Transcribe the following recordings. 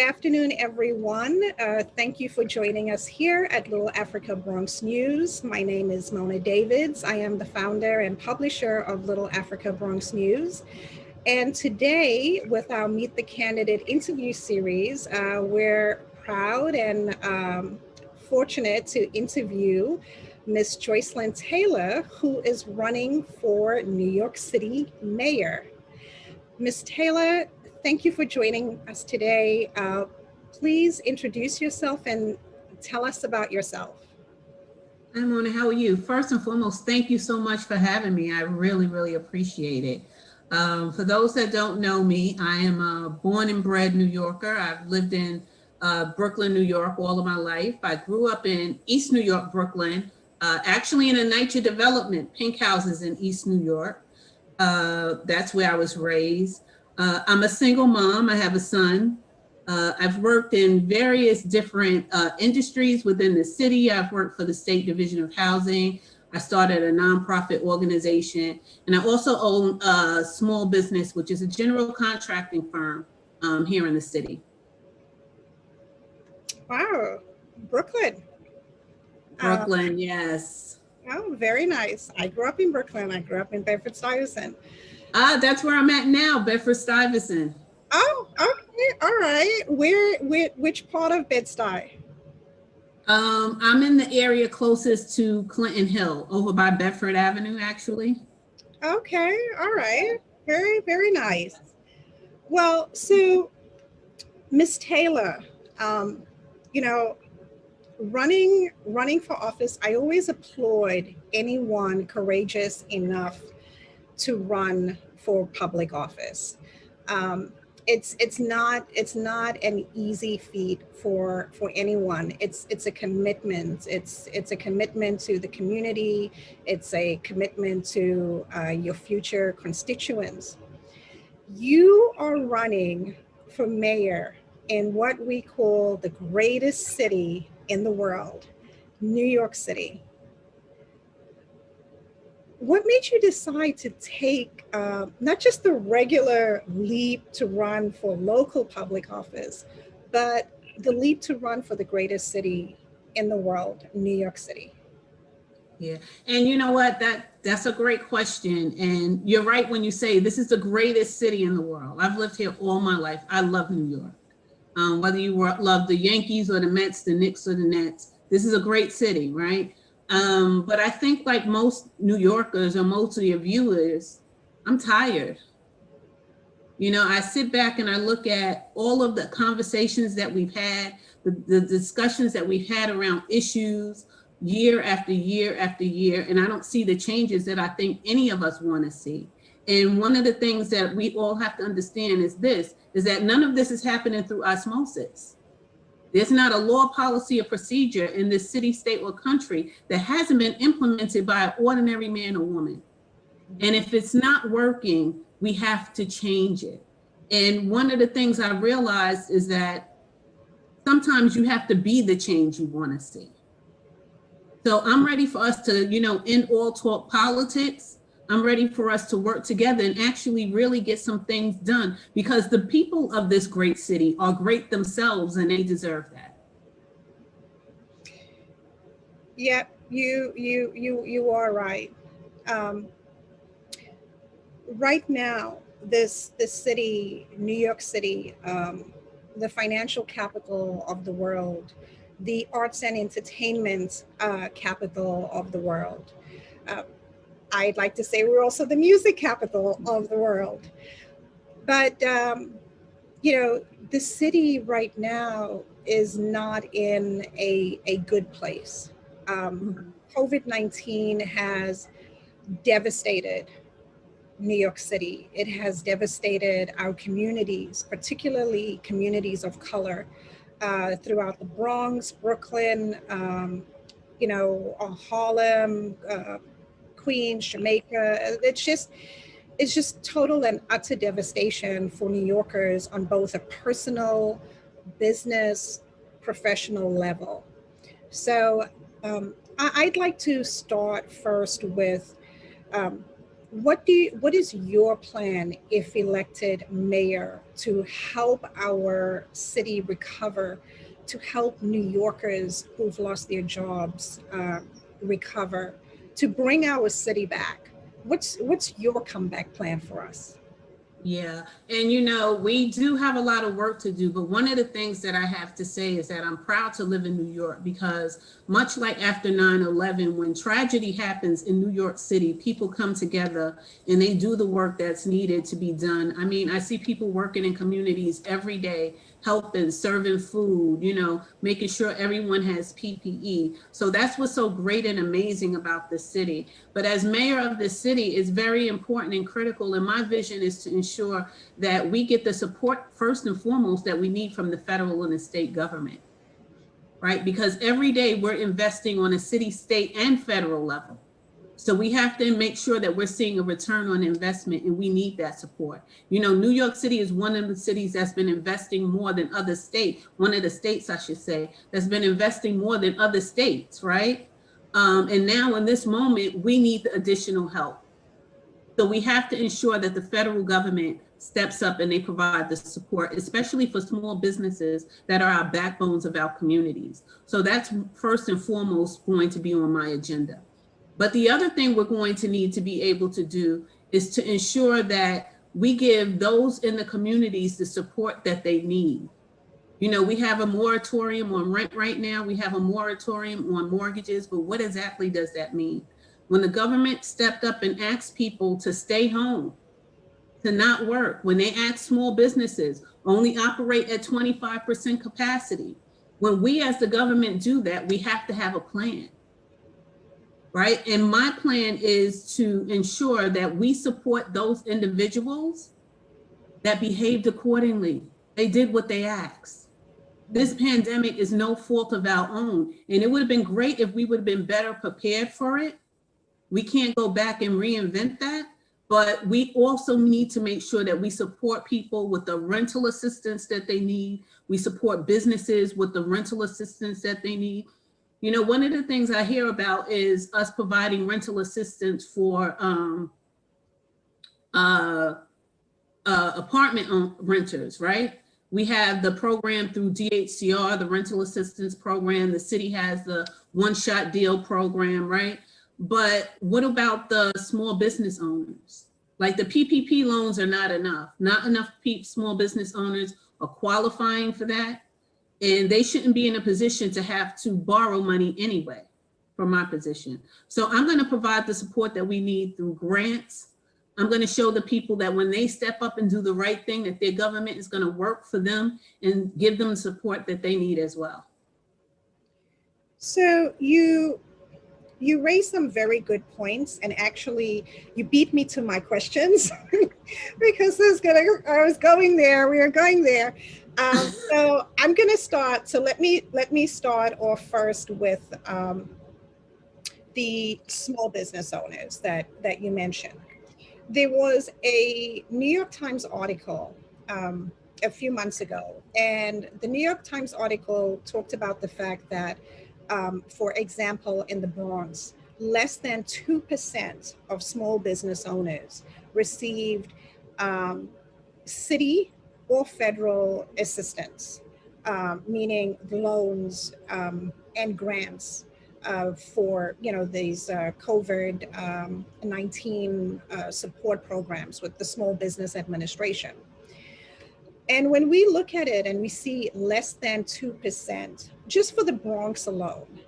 afternoon, everyone. Thank you for joining us here at LittleAfrica BronxNews. My name is Mona Davids. I am the founder and publisher of LittleAfrica BronxNews. And today, with our Meet the Candidate interview series, we're proud and fortunate to interview Ms. Joycelyn Taylor, who is running for New York City Mayor. Ms. Taylor, thank you for joining us today. Please introduce yourself and tell us about yourself. Hi, Mona, how are you? First and foremost, thank you so much for having me. I really appreciate it. For those that don't know me, I am a born and bred New Yorker. I've lived in Brooklyn, New York all of my life. I grew up in East New York, Brooklyn, actually in a NYCHA development, pink houses in East New York. That's where I was raised. I'm a single mom. I have a son. I've worked in various different industries within the city. I've worked for the State Division of Housing. I started a nonprofit organization, and I also own a small business, which is a general contracting firm here in the city. Wow, Brooklyn. Brooklyn, yes. Oh, very nice. I grew up in Brooklyn. I grew up in Bedford-Stuyvesant. That's where I'm at now, Bedford-Stuyvesant. Oh, okay, all right. Which part of Bed-Stuy? I'm in the area closest to Clinton Hill, over by Bedford Avenue, actually. Okay, all right. Very nice. Well, so Ms. Taylor, you know, running for office, I always applaud anyone courageous enough to run for public office. It's not an easy feat for anyone. It's a commitment. It's a commitment to the community. It's a commitment to your future constituents. You are running for mayor in what we call the greatest city in the world, New York City. What made you decide to take not just the regular leap to run for local public office, but the leap to run for the greatest city in the world, New York City? Yeah, and you know what? That's a great question. And you're right when you say this is the greatest city in the world. I've lived here all my life. I love New York. Whether you love the Yankees or the Mets, the Knicks or the Nets, this is a great city, right? But I think like most New Yorkers or most of your viewers, I'm tired. You know, I sit back and I look at all of the conversations that we've had, the discussions that we've had around issues year after year after year, and I don't see the changes that I think any of us want to see. And one of the things that we all have to understand is that none of this is happening through osmosis. There's not a law, policy, or procedure in this city, state, or country that hasn't been implemented by an ordinary man or woman. And if it's not working, we have to change it. And one of the things I realized is that sometimes you have to be the change you want to see. So I'm ready for us to, end all talk politics. I'm ready for us to work together and actually really get some things done, because the people of this great city are great themselves and they deserve that. Yeah, you are right. Right now, this city, New York City, the financial capital of the world, the arts and entertainment capital of the world. I'd like to say we're also the music capital of the world. But, the city right now is not in a good place. COVID-19 has devastated New York City. It has devastated our communities, particularly communities of color throughout the Bronx, Brooklyn, Harlem, Queens, Jamaica. It's just total and utter devastation for New Yorkers on both a personal, business, professional level. So I'd like to start first with what is your plan if elected mayor to help our city recover, to help New Yorkers who've lost their jobs recover, to bring our city back? What's your comeback plan for us? Yeah. And we do have a lot of work to do, but one of the things that I have to say is that I'm proud to live in New York because much like after 9/11, when tragedy happens in New York City, people come together and they do the work that's needed to be done. I mean, I see people working in communities every day, helping, serving food, making sure everyone has PPE. So that's what's so great and amazing about the city. But as mayor of the city, it's very important and critical. And my vision is to ensure that we get the support first and foremost that we need from the federal and the state government, right? Because every day we're investing on a city, state, and federal level. So we have to make sure that we're seeing a return on investment, and we need that support. New York City is one of the cities that's been investing more than other states, one of the states, I should say, that's been investing more than other states, right? And now in this moment, we need the additional help. So we have to ensure that the federal government steps up and they provide the support, especially for small businesses that are our backbones of our communities. So that's first and foremost going to be on my agenda. But the other thing we're going to need to be able to do is to ensure that we give those in the communities the support that they need. We have a moratorium on rent right now. We have a moratorium on mortgages, but what exactly does that mean? When the government stepped up and asked people to stay home, to not work, when they asked small businesses only operate at 25% capacity, when we as the government do that, we have to have a plan, right? And my plan is to ensure that we support those individuals that behaved accordingly. They did what they asked. This pandemic is no fault of our own. And it would have been great if we would have been better prepared for it. We can't go back and reinvent that, but we also need to make sure that we support people with the rental assistance that they need. We support businesses with the rental assistance that they need. One of the things I hear about is us providing rental assistance for apartment renters, right? We have the program through DHCR, the rental assistance program. The city has the one-shot deal program, right? But what about the small business owners? Like the PPP loans are not enough. Not enough small business owners are qualifying for that. And they shouldn't be in a position to have to borrow money anyway, from my position. So I'm going to provide the support that we need through grants. I'm going to show the people that when they step up and do the right thing, that their government is going to work for them and give them the support that they need as well. So you raised some very good points, and actually you beat me to my questions because I was going there. We were going there. So I'm going to start. So let me start off first with the small business owners that you mentioned. There was a New York Times article a few months ago, and the New York Times article talked about the fact that, for example, in the Bronx, less than 2% of small business owners received city or federal assistance, meaning loans and grants for these COVID-19 support programs with the Small Business Administration. And when we look at it and we see less than 2%, just for the Bronx alone,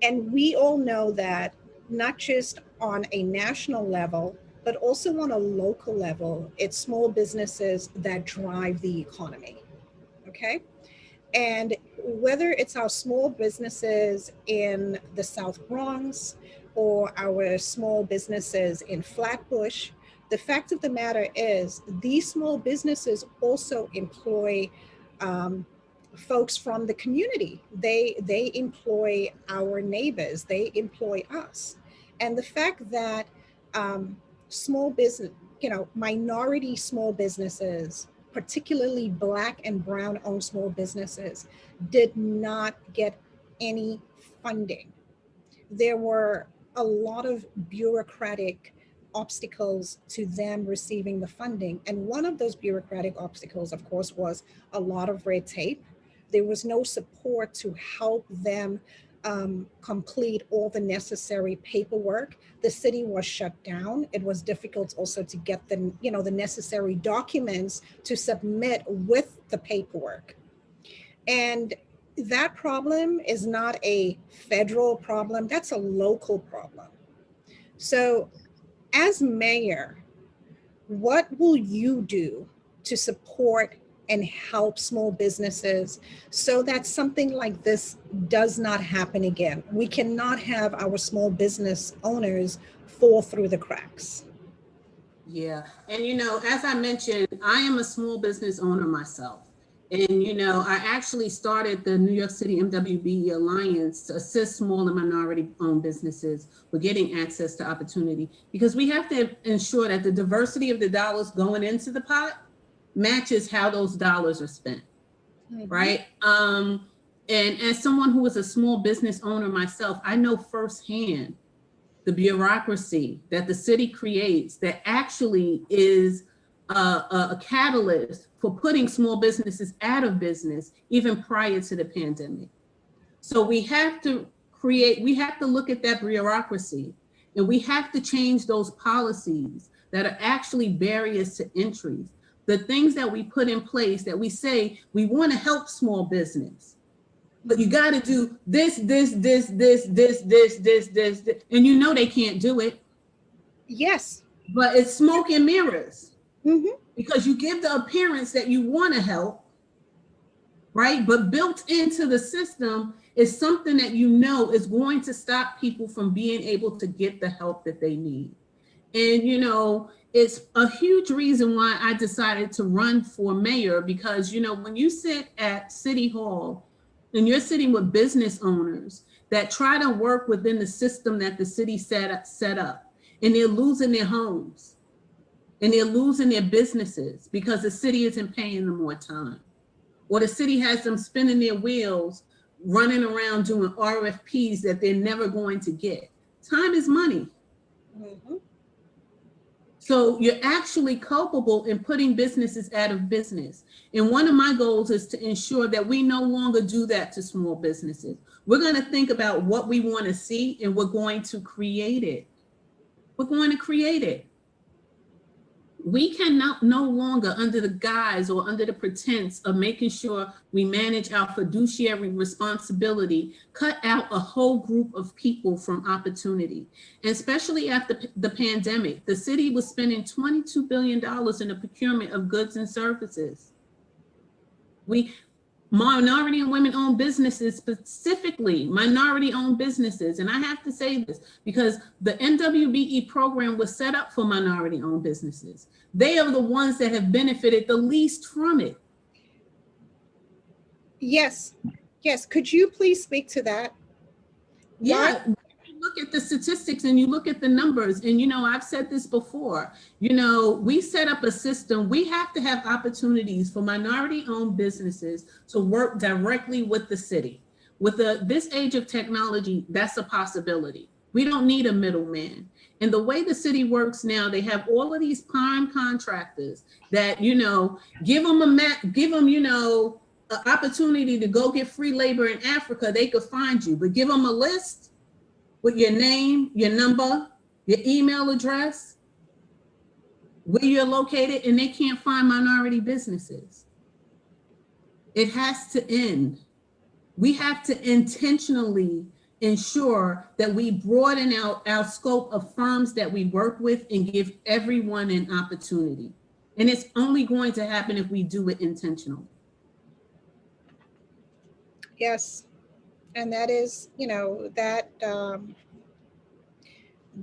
and we all know that not just on a national level, but also on a local level, it's small businesses that drive the economy, okay? And whether it's our small businesses in the South Bronx or our small businesses in Flatbush, the fact of the matter is these small businesses also employ folks from the community. They employ our neighbors, they employ us. And the fact that small business, minority small businesses, particularly Black and Brown owned small businesses, did not get any funding. There were a lot of bureaucratic obstacles to them receiving the funding. And one of those bureaucratic obstacles, of course, was a lot of red tape. There was no support to help them complete all the necessary paperwork. The city was shut down. It was difficult also to get the, the necessary documents to submit with the paperwork. And that problem is not a federal problem, that's a local problem. So as mayor, what will you do to support and help small businesses so that something like this does not happen again? We cannot have our small business owners fall through the cracks. Yeah. And, as I mentioned, I am a small business owner myself. And, I actually started the New York City MWBE Alliance to assist small and minority-owned businesses with getting access to opportunity, because we have to ensure that the diversity of the dollars going into the pot matches how those dollars are spent, right? And as someone who is a small business owner myself, I know firsthand the bureaucracy that the city creates that actually is a catalyst for putting small businesses out of business even prior to the pandemic. So we have to look at that bureaucracy, and we have to change those policies that are actually barriers to entry. The things that we put in place that we say we want to help small business, but you got to do this, and they can't do it. Yes. But it's smoke and mirrors. Mm-hmm. Because you give the appearance that you want to help, right? But built into the system is something that is going to stop people from being able to get the help that they need. And, it's a huge reason why I decided to run for mayor, because, when you sit at City Hall and you're sitting with business owners that try to work within the system that the city set up, and they're losing their homes, and they're losing their businesses because the city isn't paying them more time, or the city has them spinning their wheels, running around doing RFPs that they're never going to get. Time is money. Mm-hmm. So you're actually culpable in putting businesses out of business. And one of my goals is to ensure that we no longer do that to small businesses. We're going to think about what we want to see, and we're going to create it. We're going to create it. We cannot no longer, under the guise or under the pretense of making sure we manage our fiduciary responsibility, cut out a whole group of people from opportunity. And especially after the pandemic, the city was spending $22 billion in the procurement of goods and services. Minority and women-owned businesses, specifically minority-owned businesses, and I have to say this because the MWBE program was set up for minority-owned businesses. They are the ones that have benefited the least from it. Yes. Could you please speak to that? Yeah. You look at the statistics and you look at the numbers, and I've said this before, we set up a system. We have to have opportunities for minority-owned businesses to work directly with the city. With this age of technology, that's a possibility. We don't need a middleman. And the way the city works now, they have all of these prime contractors that, give them an opportunity to go get free labor in Africa, they could find you, but give them a list with your name, your number, your email address, where you're located, and they can't find minority businesses. It has to end. We have to intentionally ensure that we broaden out our scope of firms that we work with and give everyone an opportunity. And it's only going to happen if we do it intentionally. Yes. And that is,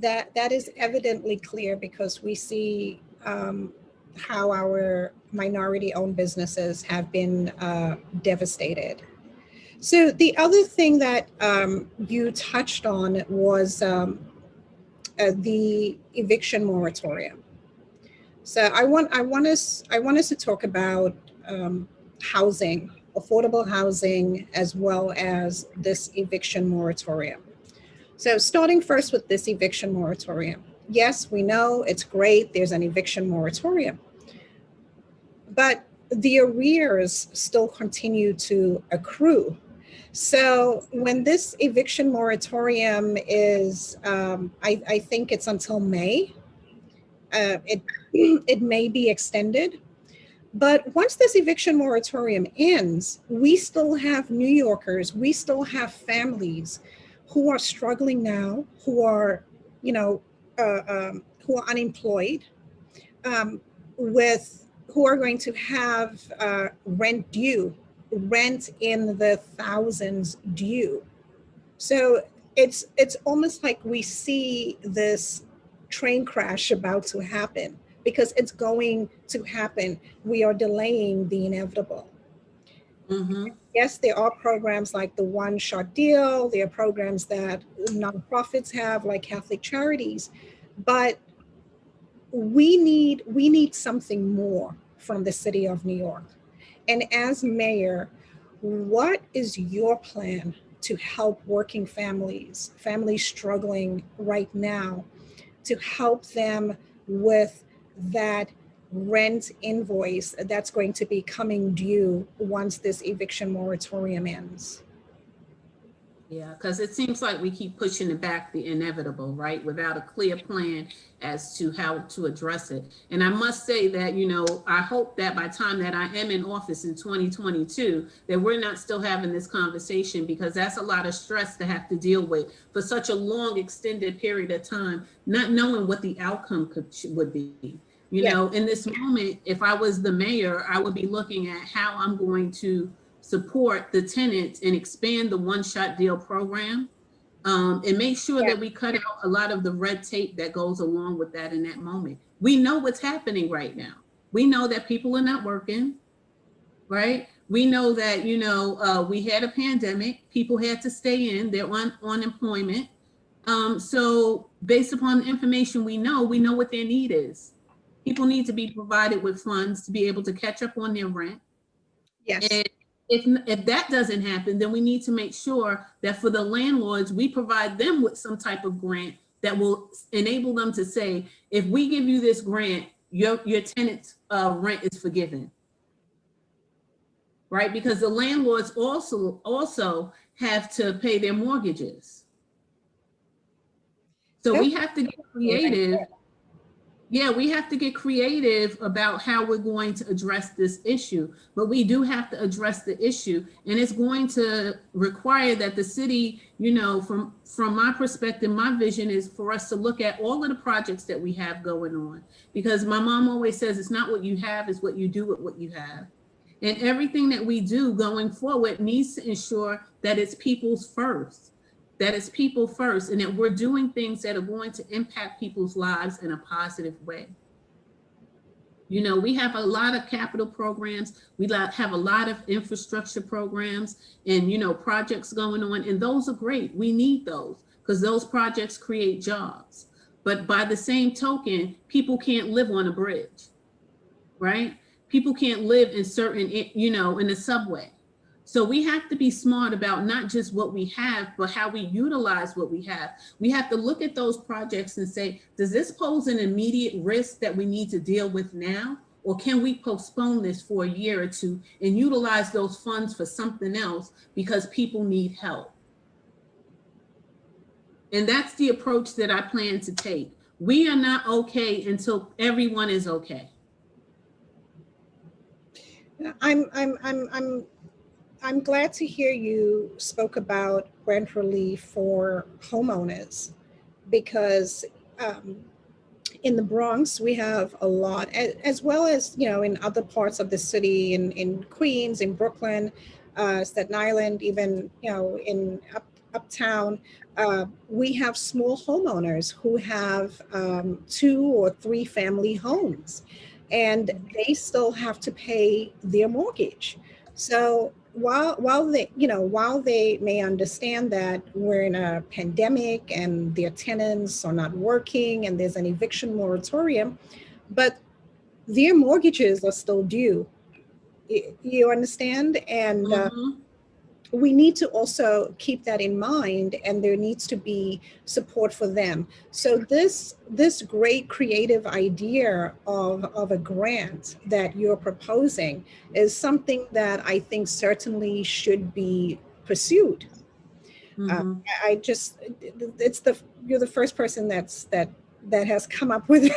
that is evidently clear, because we see how our minority-owned businesses have been devastated. So the other thing that you touched on was the eviction moratorium. So I want us to talk about housing, affordable housing, as well as this eviction moratorium. So starting first with this eviction moratorium. Yes, we know it's great. There's an eviction moratorium, but the arrears still continue to accrue. So when this eviction moratorium is, I think it's until May. It it may be extended, but once this eviction moratorium ends, we still have New Yorkers, we still have families who are struggling now, who are, you know, who are unemployed, um, with who are going to have rent due, rent in the thousands due. So it's almost like we see this train crash about to happen because it's going to happen. We are delaying the inevitable. Mm-hmm. Yes, there are programs like the One Shot Deal. There are programs that nonprofits have, like Catholic Charities, but we need something more from the city of New York. And as mayor, what is your plan to help working families, families struggling right now, to help them with that rent invoice that's going to be coming due once this eviction moratorium ends? Yeah, because it seems like we keep pushing it back, the inevitable, right? Without a clear plan as to how to address it. And I must say that, I hope that by the time that I am in office in 2022, that we're not still having this conversation, because that's a lot of stress to have to deal with for such a long, extended period of time, not knowing what the outcome would be. Yeah. In this moment, if I was the mayor, I would be looking at how I'm going to support the tenants and expand the one-shot deal program, and make sure Yeah. that we cut out a lot of the red tape that goes along with that in that moment. We know what's happening right now. We know that people are not working, right? We know that, we had a pandemic, people had to stay in, they're on unemployment. So based upon the information we know what their need is. People need to be provided with funds to be able to catch up on their rent. Yes. And if that doesn't happen, then we need to make sure that for the landlords, we provide them with some type of grant that will enable them to say, if we give you this grant, your tenant's rent is forgiven, right? Because the landlords also have to pay their mortgages. So we have to get creative. Yeah, we have to get creative about how we're going to address this issue, but we do have to address the issue, and it's going to require that the city, from my perspective, my vision is for us to look at all of the projects that we have going on, because my mom always says it's not what you have, it's what you do with what you have. And everything that we do going forward needs to ensure that it's people's first. That it's people first, and that we're doing things that are going to impact people's lives in a positive way. We have a lot of capital programs, we have a lot of infrastructure programs, and projects going on, and those are great. We need those because those projects create jobs. But by the same token, people can't live on a bridge, right? People can't live in certain, in the subway. So we have to be smart about not just what we have, but how we utilize what we have. We have to look at those projects and say, does this pose an immediate risk that we need to deal with now? Or can we postpone this for a year or two and utilize those funds for something else because people need help? And that's the approach that I plan to take. We are not okay until everyone is okay. I'm glad to hear you spoke about rent relief for homeowners, because in the Bronx we have a lot, as well as in other parts of the city, in Queens, in Brooklyn, Staten Island, even in uptown. We have small homeowners who have 2 or 3 family homes, and they still have to pay their mortgage. So while they may understand that we're in a pandemic and their tenants are not working and there's an eviction moratorium, but their mortgages are still due. You understand? And Mhm. we need to also keep that in mind, and there needs to be support for them. So this great creative idea of a grant that you're proposing is something that I think certainly should be pursued. uh, Mhm. I just, it's you're the first person that has come up with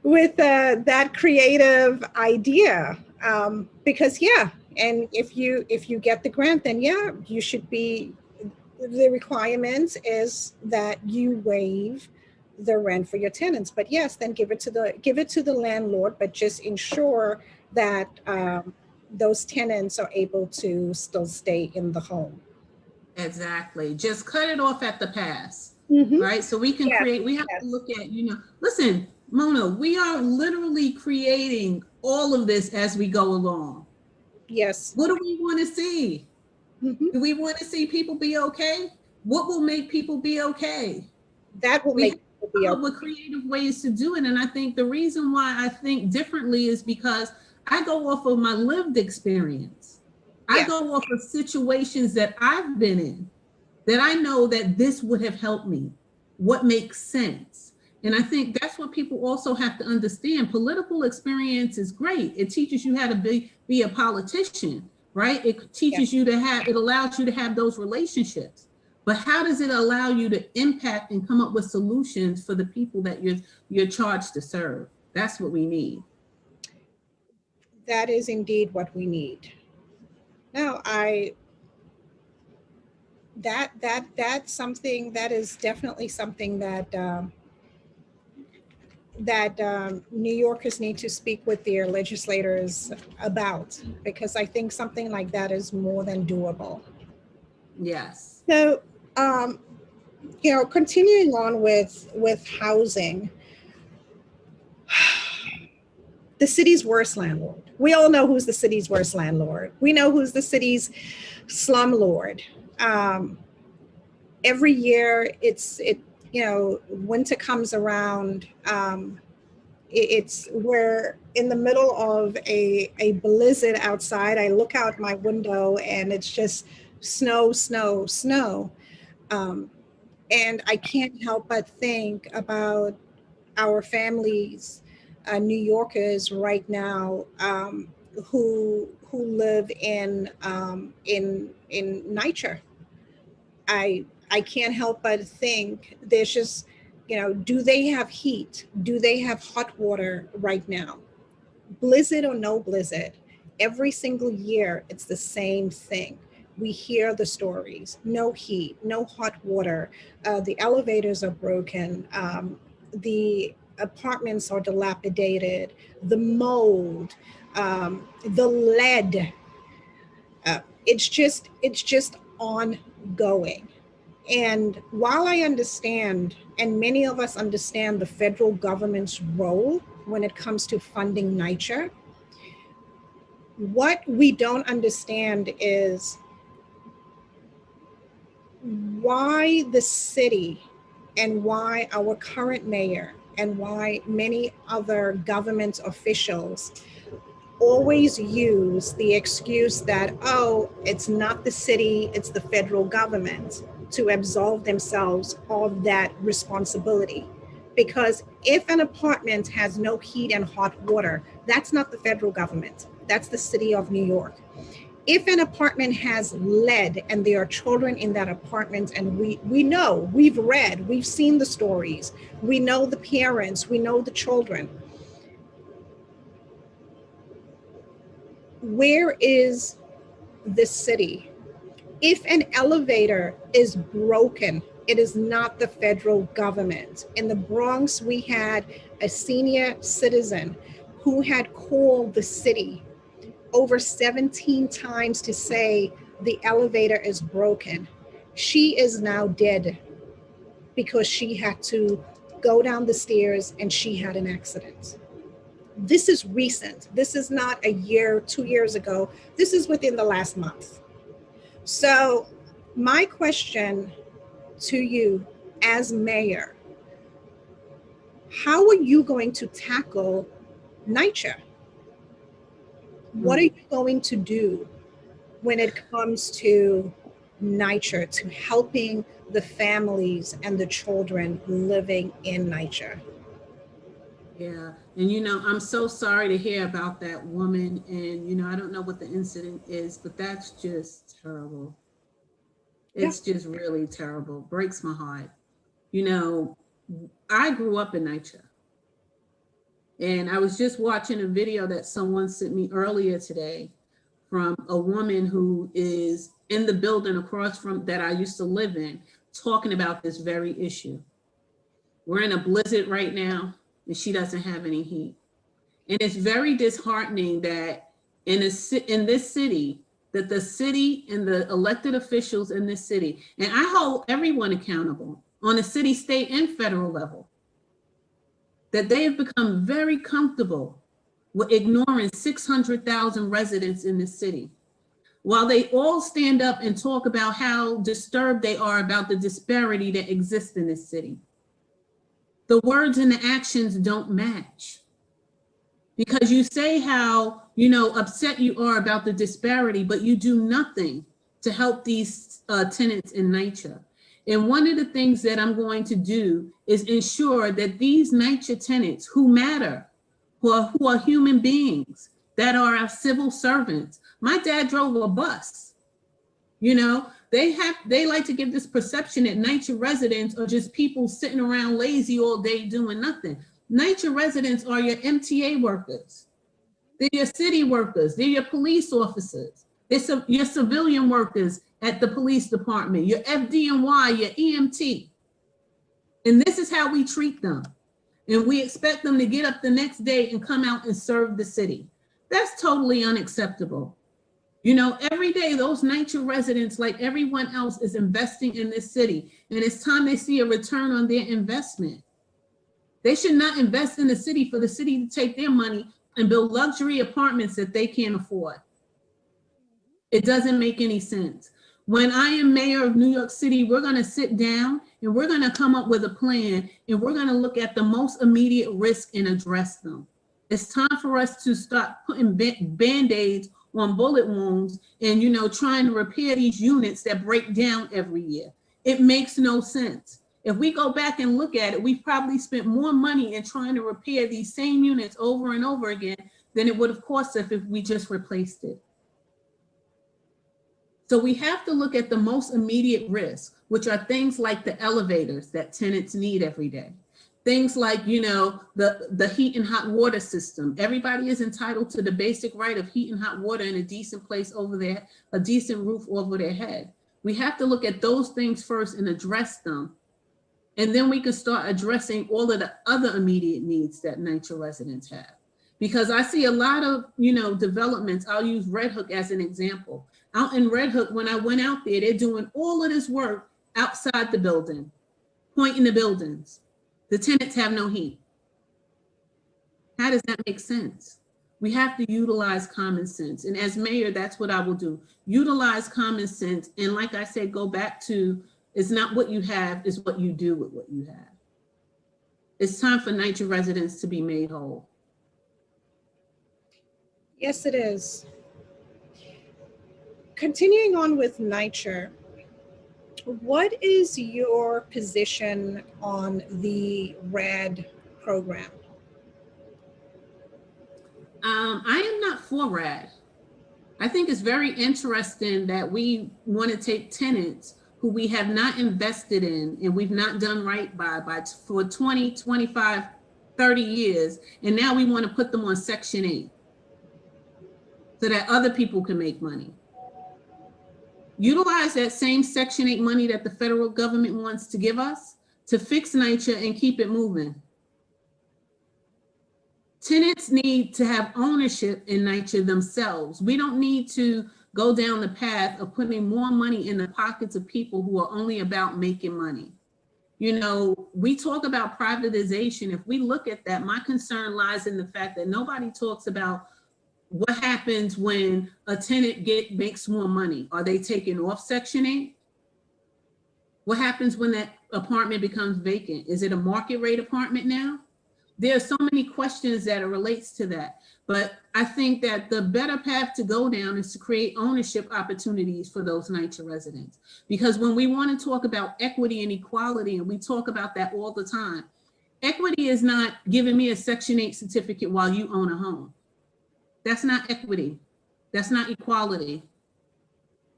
with that creative idea. Because yeah, and if you get the grant, then yeah, you should be. The requirement is that you waive the rent for your tenants. But yes, then give it to the landlord, but just ensure that those tenants are able to still stay in the home. Exactly. Just cut it off at the pass, Mm-hmm. right? So we can Yes, create, we have to yes, look at, listen, Mona, we are literally creating all of this as we go along. yes. What do we want to see? Hmm. Do we want to see people be okay? What will make people be okay? That will We have make people to be come up okay. with creative ways to do it. And I think the reason why I think differently is because I go off of my lived experience. I Yeah, go off of situations that I've been in that I know that this would have helped me. What makes sense? And I think that's what people also have to understand. Political experience is great. It teaches you how to be a politician, right? It yeah. teaches you to have, it allows you to have those relationships. But how does it allow you to impact and come up with solutions for the people that you're charged to serve? That's what we need. That is indeed what we need. No, I that's something that is definitely something that New Yorkers need to speak with their legislators about, because I think something like that is more than doable. Yes. So, um, continuing on with housing, the city's worst landlord. We all know who's the city's worst landlord. We know who's the city's slumlord. Um, every year, winter comes around. We're in the middle of a blizzard outside. I look out my window and it's just snow, snow, snow. Um, and I can't help but think about our families, New Yorkers right now, who live in NYCHA. I can't help but think there's just, do they have heat? Do they have hot water right now? Blizzard or no blizzard, every single year it's the same thing. We hear the stories: no heat, no hot water, the elevators are broken, the apartments are dilapidated, the mold, the lead. It's just ongoing. And while I understand, and many of us understand, the federal government's role when it comes to funding NYCHA, what we don't understand is why the city, and why our current mayor, and why many other government officials always use the excuse that, oh, it's not the city, it's the federal government, to absolve themselves of that responsibility. Because if an apartment has no heat and hot water, that's not the federal government, that's the city of New York. If an apartment has lead and there are children in that apartment, and we know, we've read, we've seen the stories, we know the parents, we know the children, where is this city? If an elevator is broken, it is not the federal government. In the Bronx, we had a senior citizen who had called the city over 17 times to say the elevator is broken. She is now dead because she had to go down the stairs and she had an accident. This is recent. This is not a year, 2 years ago. This is within the last month. So, my question to you as mayor: how are you going to tackle NYCHA? What are Mm. you going to do when it comes to NYCHA, to helping the families and the children living in NYCHA. Yeah, and I'm so sorry to hear about that woman, and I don't know what the incident is, but that's just terrible. Yeah. It's just really terrible. Breaks my heart. I grew up in NYCHA, and I was just watching a video that someone sent me earlier today from a woman who is in the building across from that I used to live in, talking about this very issue. We're in a blizzard right now, and she doesn't have any heat. And it's very disheartening that in this city, that the city and the elected officials in this city, and I hold everyone accountable on a city, state, and federal level, that they have become very comfortable with ignoring 600,000 residents in this city. While they all stand up and talk about how disturbed they are about the disparity that exists in this city, the words and the actions don't match. Because you say how, upset you are about the disparity, but you do nothing to help these tenants in NYCHA. And one of the things that I'm going to do is ensure that these NYCHA tenants who matter, who are human beings, that are our civil servants. My dad drove a bus. They like to give this perception that NYCHA residents are just people sitting around lazy all day doing nothing. NYCHA residents are your MTA workers. They're your city workers. They're your police officers. They're your civilian workers at the police department, your FDNY, your EMT. And this is how we treat them. And we expect them to get up the next day and come out and serve the city. That's totally unacceptable. Every day those NYCHA residents, like everyone else, is investing in this city. And it's time they see a return on their investment. They should not invest in the city for the city to take their money and build luxury apartments that they can't afford. It doesn't make any sense. When I am mayor of New York City, we're going to sit down and we're going to come up with a plan, and we're going to look at the most immediate risk and address them. It's time for us to start putting Band-Aids on bullet wounds and, trying to repair these units that break down every year. It makes no sense. If we go back and look at it, we've probably spent more money in trying to repair these same units over and over again than it would have cost us if we just replaced it. So we have to look at the most immediate risks, which are things like the elevators that tenants need every day. Things like, the heat and hot water system. Everybody is entitled to the basic right of heat and hot water in a decent place over there, a decent roof over their head. We have to look at those things first and address them. And then we can start addressing all of the other immediate needs that NYCHA residents have. Because I see a lot of, developments. I'll use Red Hook as an example. Out in Red Hook, when I went out there, they're doing all of this work outside the building, pointing the buildings. The tenants have no heat. How does that make sense? We have to utilize common sense. And as mayor, that's what I will do. Utilize common sense. And like I said, go back to, it's not what you have, it's what you do with what you have. It's time for NYCHA residents to be made whole. Yes, it is. Continuing on with NYCHA, what is your position on the Rad program? I am not for Rad. I think it's very interesting that we want to take tenants who we have not invested in and we've not done right by for 20, 25, 30 years, and now we want to put them on Section 8 so that other people can make money. Utilize that same Section 8 money that the federal government wants to give us to fix NYCHA and keep it moving. Tenants need to have ownership in NYCHA themselves. We don't need to go down the path of putting more money in the pockets of people who are only about making money. We talk about privatization. If we look at that, my concern lies in the fact that nobody talks about what happens when a tenant makes more money. Are they taking off Section 8? What happens when that apartment becomes vacant? Is it a market rate apartment now? There are so many questions that relates to that. But I think that the better path to go down is to create ownership opportunities for those NYCHA residents. Because when we want to talk about equity and equality, and we talk about that all the time, equity is not giving me a Section 8 certificate while you own a home. That's not equity. That's not equality.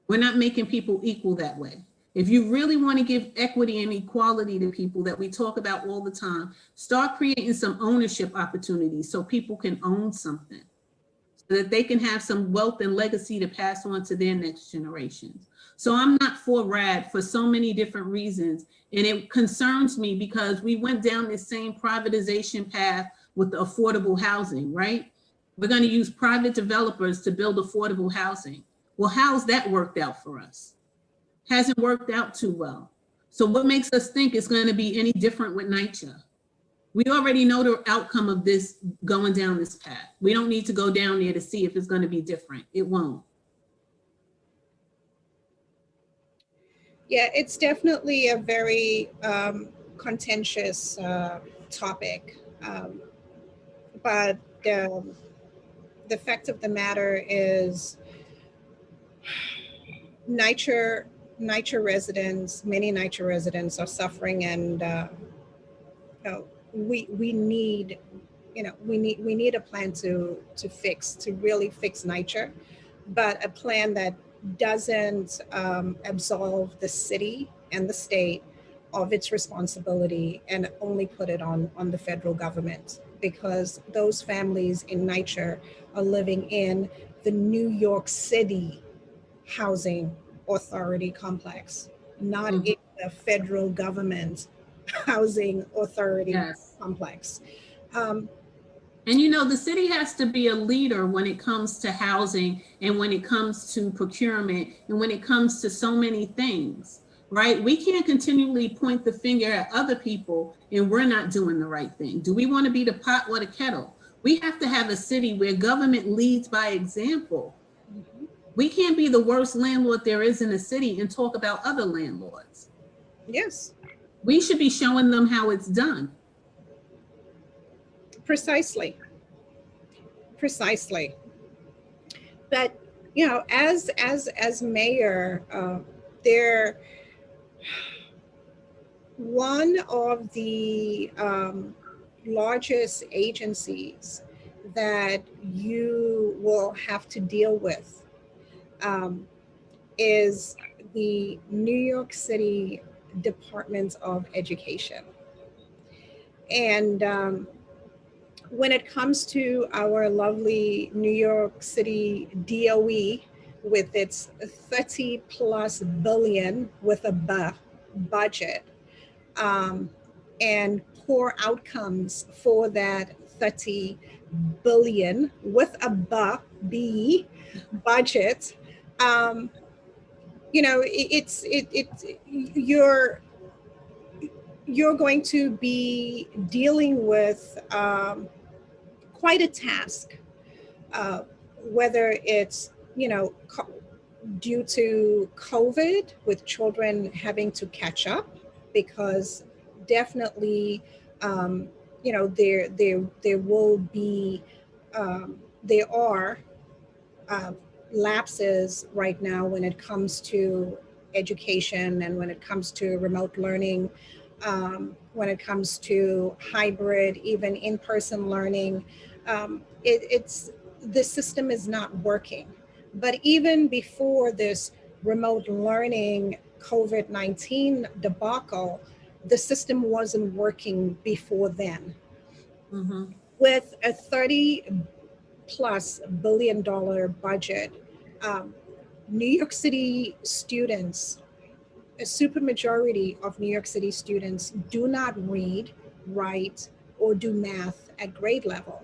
We're not making people equal that way. If you really want to give equity and equality to people that we talk about all the time, start creating some ownership opportunities so people can own something, so that they can have some wealth and legacy to pass on to their next generations. So I'm not for RAD for so many different reasons. And it concerns me because we went down this same privatization path with the affordable housing, right? We're going to use private developers to build affordable housing. Well, how's that worked out for us? Hasn't worked out too well. So what makes us think it's going to be any different with NYCHA? We already know the outcome of this going down this path. We don't need to go down there to see if it's going to be different. It won't. Yeah, it's definitely a very contentious topic. But the fact of the matter is NYCHA residents, many NYCHA residents are suffering, and we need a plan to really fix NYCHA, but a plan that doesn't absolve the city and the state of its responsibility and only put it on the federal government, because those families in NYCHA are living in the New York City Housing Authority complex, not in the federal government housing authority complex. And you know, the city has to be a leader when it comes to housing and when it comes to procurement and when it comes to so many things, right? We can't continually point the finger at other people and we're not doing the right thing. Do we want to be the pot or the kettle? We have to have a city where government leads by example. We can't be the worst landlord there is in a city and talk about other landlords. Yes. We should be showing them how it's done. Precisely. But, you know, as mayor, they're one of the largest agencies that you will have to deal with is the New York City Department of Education. And when it comes to our lovely New York City DOE with its 30 plus billion with a budget, and poor outcomes for that 30 billion with a budget, you know, you're going to be dealing with quite a task, whether it's, you know, due to COVID, with children having to catch up, because definitely, you know, there will be, there are lapses right now when it comes to education and when it comes to remote learning, when it comes to hybrid, even in-person learning. The system is not working. But even before this remote learning COVID-19 debacle, the system wasn't working before then. With a $30+ billion budget, New York City students, a supermajority of New York City students do not read, write, or do math at grade level.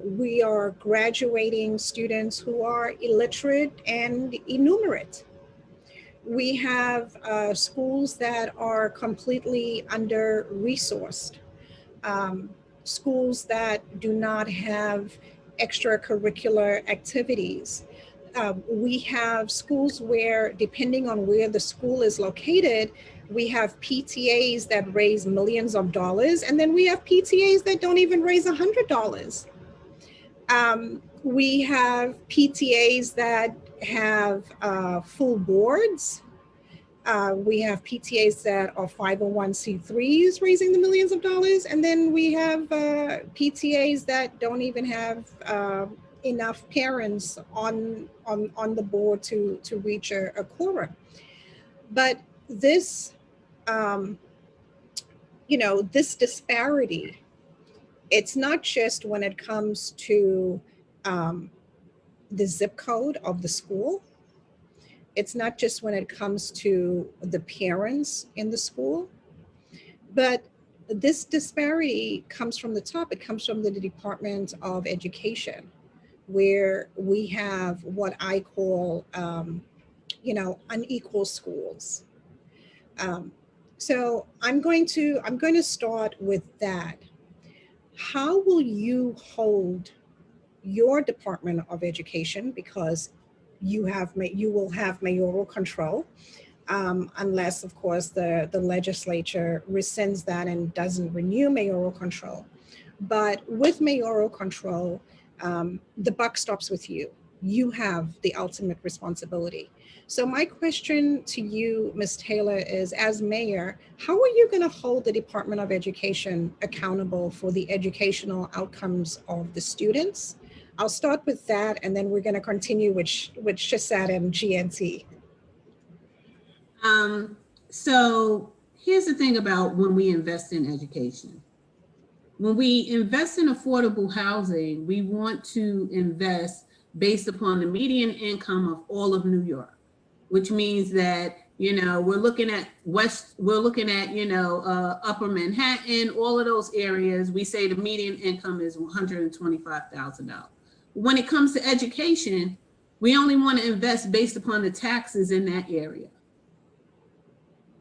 We are graduating students who are illiterate and illiterate. We have schools that are completely under-resourced, schools that do not have extracurricular activities. We have schools where, depending on where the school is located, we have PTAs that raise millions of dollars, and then we have PTAs that don't even raise $100. We have PTAs that have full boards. We have PTAs that are 501c3s raising the millions of dollars. And then we have PTAs that don't even have enough parents on the board to reach a quorum. But this, this disparity, it's not just when it comes to the zip code of the school. It's not just when it comes to the parents in the school, but this disparity comes from the top. It comes from the Department of Education, where we have what I call, unequal schools. So I'm going to start with that. How will you hold your Department of Education, because you will have mayoral control, unless, of course, the legislature rescinds that and doesn't renew mayoral control. But with mayoral control, the buck stops with you. You have the ultimate responsibility. So my question to you, Ms. Taylor, is, as mayor, how are you going to hold the Department of Education accountable for the educational outcomes of the students? I'll start with that, and then we're going to continue with Shasad and GNT. So here's the thing about when we invest in education. When we invest in affordable housing, we want to invest based upon the median income of all of New York, which means that, we're looking at Upper Manhattan, all of those areas. We say the median income is $125,000. When it comes to education, we only want to invest based upon the taxes in that area.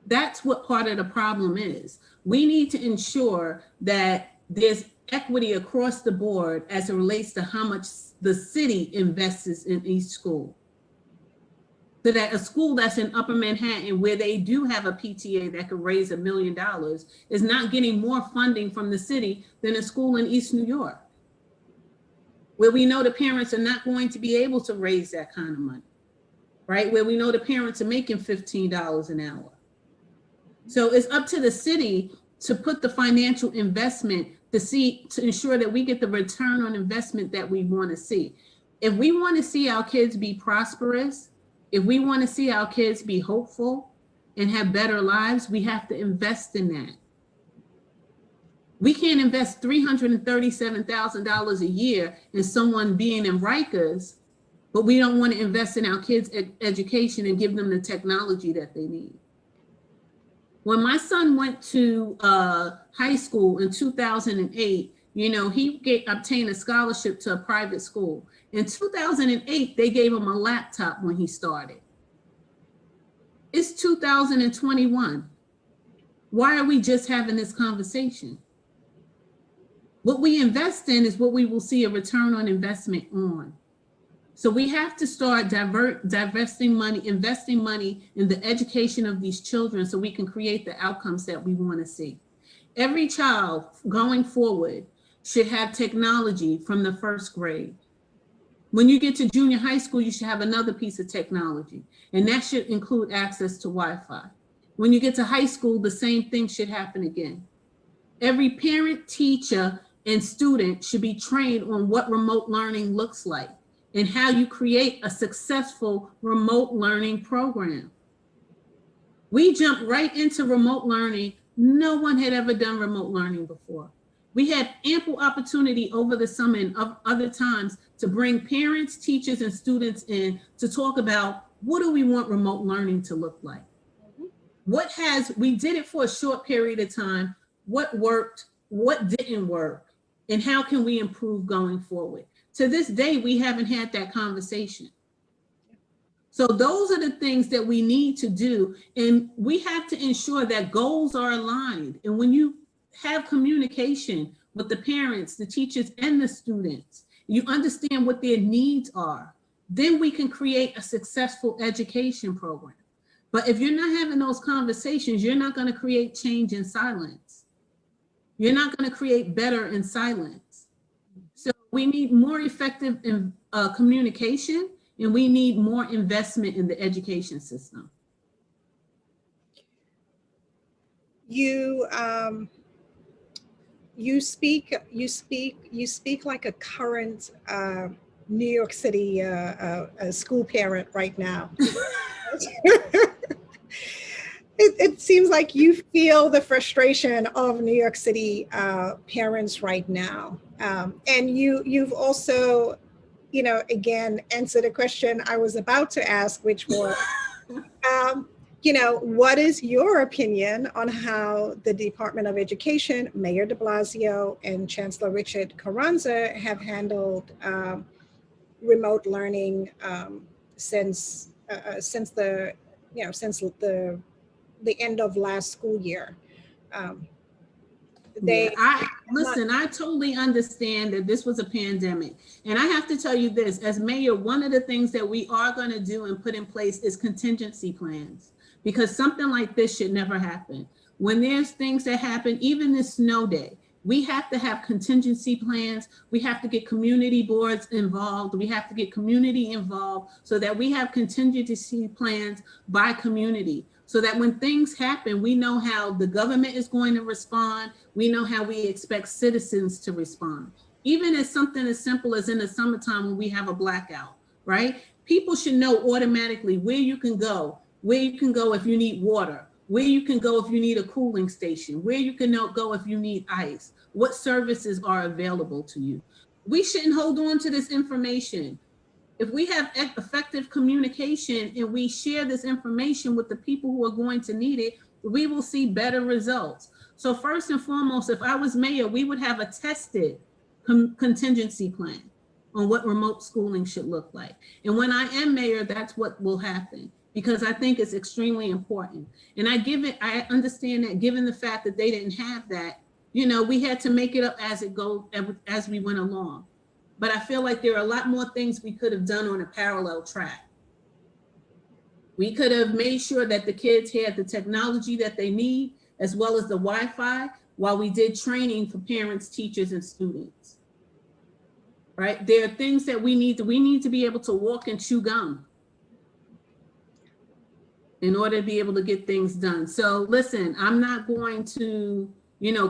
That's what part of the problem is. We need to ensure that there's equity across the board as it relates to how much the city invests in each school. So that a school that's in Upper Manhattan, where they do have a PTA that could raise $1 million, is not getting more funding from the city than a school in East New York, where we know the parents are not going to be able to raise that kind of money, right? Where we know the parents are making $15 an hour. So it's up to the city to put the financial investment to ensure that we get the return on investment that we want to see. If we want to see our kids be prosperous, if we want to see our kids be hopeful and have better lives, we have to invest in that. We can't invest $337,000 a year in someone being in Rikers, but we don't want to invest in our kids' education and give them the technology that they need. When my son went to high school in 2008, he obtained a scholarship to a private school. In 2008, they gave him a laptop when he started. It's 2021. Why are we just having this conversation? What we invest in is what we will see a return on investment on. So we have to start investing money in the education of these children so we can create the outcomes that we want to see. Every child going forward should have technology from the first grade. When you get to junior high school, you should have another piece of technology, and that should include access to Wi-Fi. When you get to high school, the same thing should happen again. Every parent, teacher, and student should be trained on what remote learning looks like and how you create a successful remote learning program. We jumped right into remote learning. No one had ever done remote learning before. We had ample opportunity over the summer and other times to bring parents, teachers, and students in to talk about what do we want remote learning to look like? We did it for a short period of time. What worked, what didn't work, and how can we improve going forward? To this day, we haven't had that conversation. So those are the things that we need to do. And we have to ensure that goals are aligned. And when you have communication with the parents, the teachers, and the students, you understand what their needs are, then we can create a successful education program. But if you're not having those conversations, you're not going to create change in silence. You're not going to create better in silence. So we need more effective communication, and we need more investment in the education system. You speak like a current New York City school parent right now. It seems like you feel the frustration of New York City parents right now, and you've also, again, answered a question I was about to ask, which was, what is your opinion on how the Department of Education, Mayor de Blasio, and Chancellor Richard Carranza have handled remote learning since the end of last school year? I totally understand that this was a pandemic. And I have to tell you this, as mayor, one of the things that we are going to do and put in place is contingency plans, because something like this should never happen. When there's things that happen, even this snow day, we have to have contingency plans. We have to get community boards involved. We have to get community involved so that we have contingency plans by community, so that when things happen, we know how the government is going to respond. We know how we expect citizens to respond. Even as something as simple as in the summertime when we have a blackout, right? People should know automatically where you can go if you need water, where you can go if you need a cooling station, where you can go if you need ice, what services are available to you. We shouldn't hold on to this information. If we have effective communication and we share this information with the people who are going to need it, we will see better results. So first and foremost, if I was mayor, we would have a tested contingency plan on what remote schooling should look like. And when I am mayor, that's what will happen, because I think it's extremely important. And I understand that given the fact that they didn't have that, we had to make it up as we went along. But I feel like there are a lot more things we could have done on a parallel track. We could have made sure that the kids had the technology that they need, as well as the Wi-Fi, while we did training for parents, teachers, and students. Right? There are things that we need to be able to walk and chew gum in order to be able to get things done. So listen, I'm not going to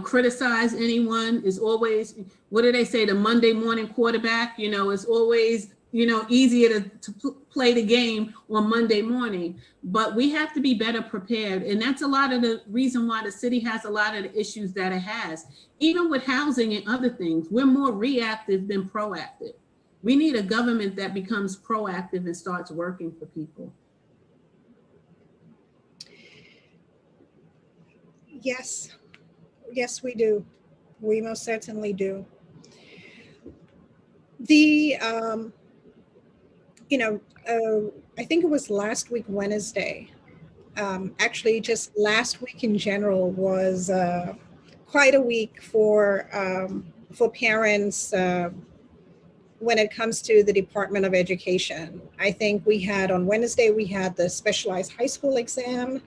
criticize anyone. Is always, what do they say, the Monday morning quarterback, it's always, easier to play the game on Monday morning, but we have to be better prepared. And that's a lot of the reason why the city has a lot of the issues that it has. Even with housing and other things, we're more reactive than proactive. We need a government that becomes proactive and starts working for people. Yes, we do. We most certainly do. I think it was last week, Wednesday. Actually, just last week in general was quite a week for parents when it comes to the Department of Education. I think on Wednesday, we had the specialized high school exam,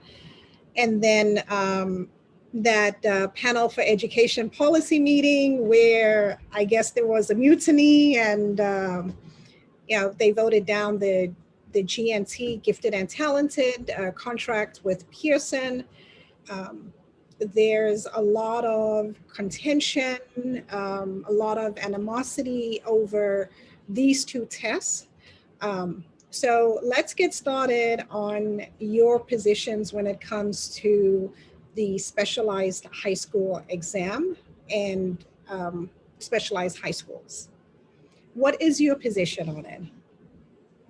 and then that panel for education policy meeting where I guess there was a mutiny, and they voted down the GNT, Gifted and Talented, contract with Pearson. There's a lot of contention, a lot of animosity over these two tests. So let's get started on your positions when it comes to the specialized high school exam and specialized high schools. What is your position on it?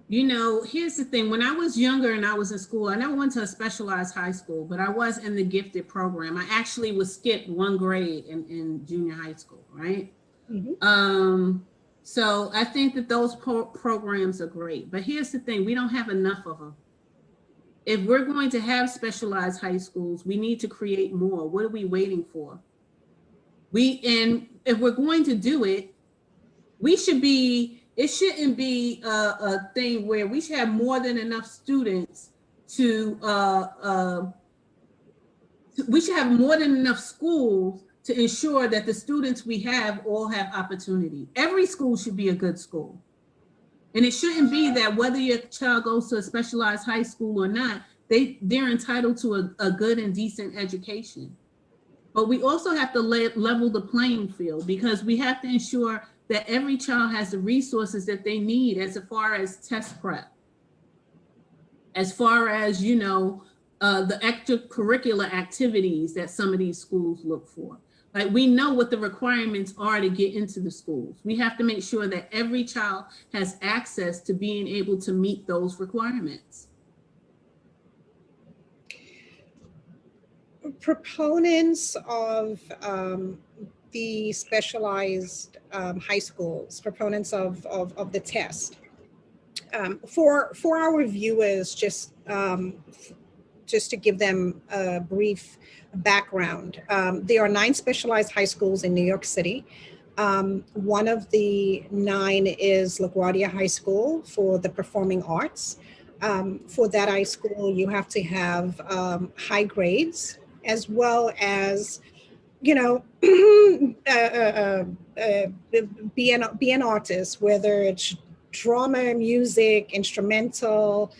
Here's the thing. When I was younger and I was in school, I never went to a specialized high school, but I was in the gifted program. I actually was skipped one grade in junior high school, right? Mm-hmm. So I think that those programs are great, but here's the thing. We don't have enough of them. If we're going to have specialized high schools, we need to create more. What are we waiting for? And if we're going to do it, it shouldn't be a thing where we should have more than enough students we should have more than enough schools to ensure that the students we have all have opportunity. Every school should be a good school. And it shouldn't be that whether your child goes to a specialized high school or not, they're entitled to a good and decent education. But we also have to level the playing field, because we have to ensure that every child has the resources that they need as far as test prep, as far as, you know, the extracurricular activities that some of these schools look for. Like, we know what the requirements are to get into the schools. We have to make sure that every child has access to being able to meet those requirements. Proponents of the specialized high schools, proponents of the test, for our viewers, just to give them a brief background, there are 9 specialized high schools in New York City. One of the 9 is LaGuardia High School for the performing arts. For that high school, you have to have high grades, as well as, you know, be an artist, whether it's drama, music, instrumental,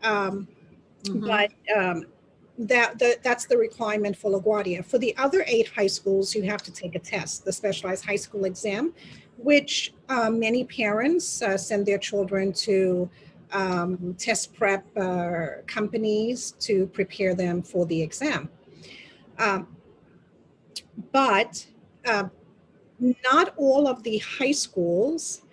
but that's the requirement for LaGuardia. For the other 8 high schools, you have to take a test, the specialized high school exam, which many parents send their children to test prep companies to prepare them for the exam. But not all of the high schools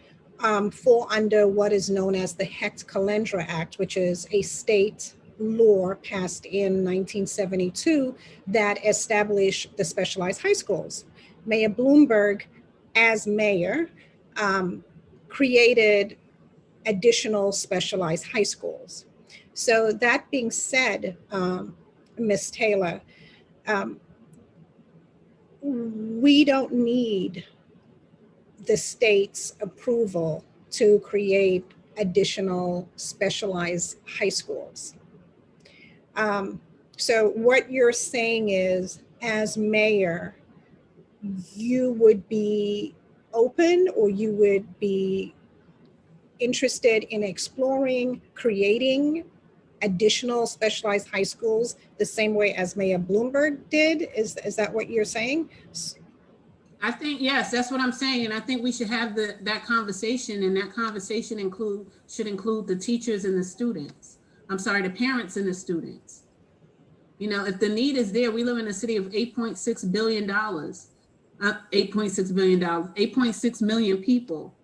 fall under what is known as the Hecht-Kalendra Act, which is a state law passed in 1972 that established the specialized high schools. Mayor Bloomberg, as mayor, created additional specialized high schools. So that being said, Ms. Taylor, we don't need the state's approval to create additional specialized high schools. So what you're saying is, as mayor, you would be open, or you would be interested in exploring creating additional specialized high schools the same way as Mayor Bloomberg did? Is that what you're saying? I think, yes, that's what I'm saying. And I think we should have that conversation, and that conversation should include the teachers and the students. I'm sorry, the parents and the students. You know, if the need is there, we live in a city of $8.6 billion, $8.6 million people,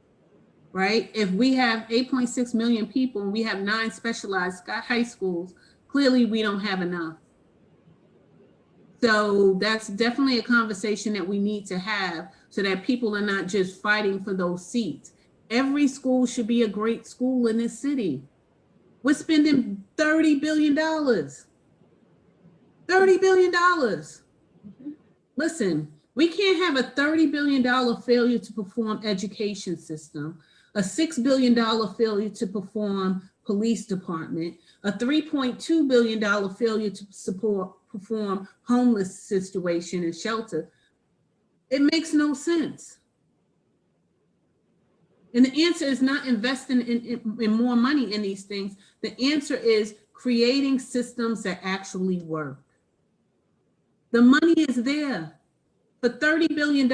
right? If we have 8.6 million people and we have 9 specialized high schools, clearly we don't have enough. So that's definitely a conversation that we need to have, so that people are not just fighting for those seats. Every school should be a great school in this city. We're spending $30 billion. $30 billion. Listen, we can't have a $30 billion failure to perform education system, a $6 billion failure to perform police department, a $3.2 billion failure to perform homeless situation and shelter. It makes no sense. And the answer is not investing in more money in these things. The answer is creating systems that actually work. The money is there. For $30 billion,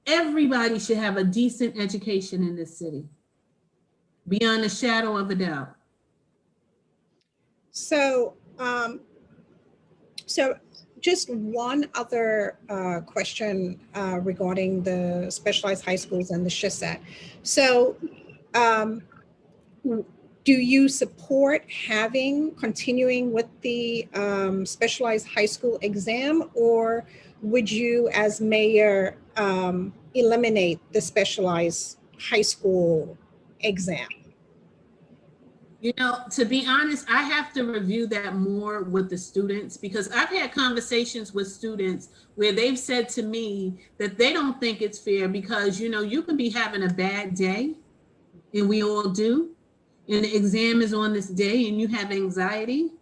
everybody should have a decent education in this city, beyond a shadow of a doubt. So, so just one other question regarding the specialized high schools and the SHSAT. So, do you support continuing with the specialized high school exam, or would you, as mayor, eliminate the specialized high school exam? You know, to be honest, I have to review that more with the students, because I've had conversations with students where they've said to me that they don't think it's fair, because, you know, you can be having a bad day, and we all do, and the exam is on this day and you have anxiety.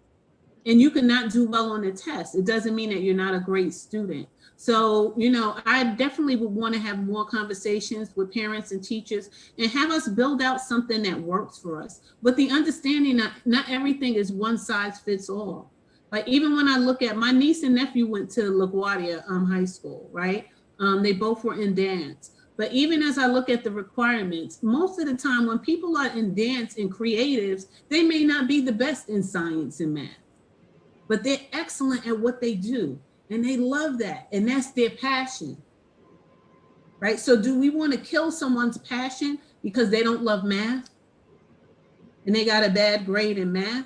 and you cannot do well on the test. It doesn't mean that you're not a great student. So, you know, I definitely would want to have more conversations with parents and teachers and have us build out something that works for us. But the understanding that not everything is one size fits all. Like even when I look at my niece and nephew went to LaGuardia High School, right? They both were in dance. But even as I look at the requirements, most of the time when people are in dance and creatives, they may not be the best in science and math, but they're excellent at what they do. And they love that. And that's their passion, right? So do we want to kill someone's passion because they don't love math and they got a bad grade in math?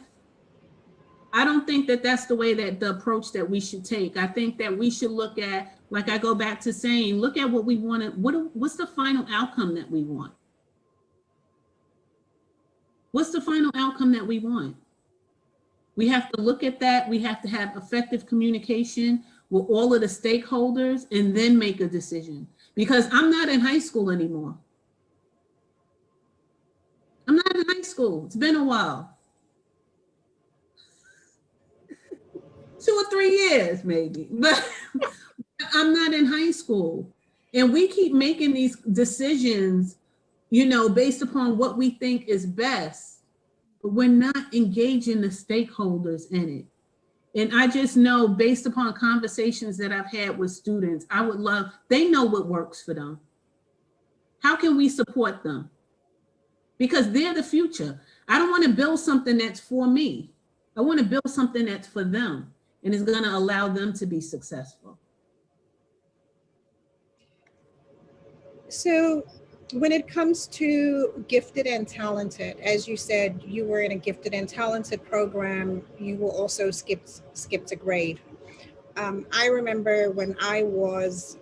I don't think that that's the way that the approach that we should take. I think that we should look at, like I go back to saying, look at what we want to, what's the final outcome that we want? What's the final outcome that we want? We have to look at that. We have to have effective communication with all of the stakeholders and then make a decision. Because I'm not in high school anymore. I'm not in high school. It's been a while. 2 or 3 years maybe, but I'm not in high school. And we keep making these decisions, you know, based upon what we think is best, but we're not engaging the stakeholders in it. And I just know based upon conversations that I've had with students, I would love, they know what works for them. How can we support them? Because they're the future. I don't want to build something that's for me. I want to build something that's for them and is going to allow them to be successful. So when it comes to gifted and talented, as you said, you were in a gifted and talented program. You will also skipped a grade. I remember when I was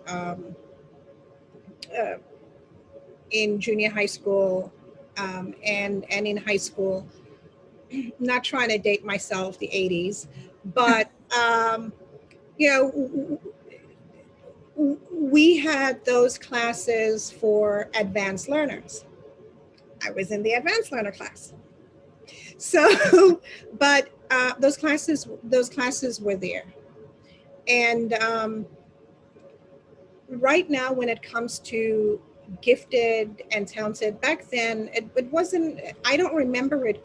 in junior high school and in high school, not trying to date myself, the 80s, but you know, we had those classes for advanced learners. I was in the advanced learner class. So, but those classes were there. And right now, when it comes to gifted and talented, back then it wasn't. I don't remember it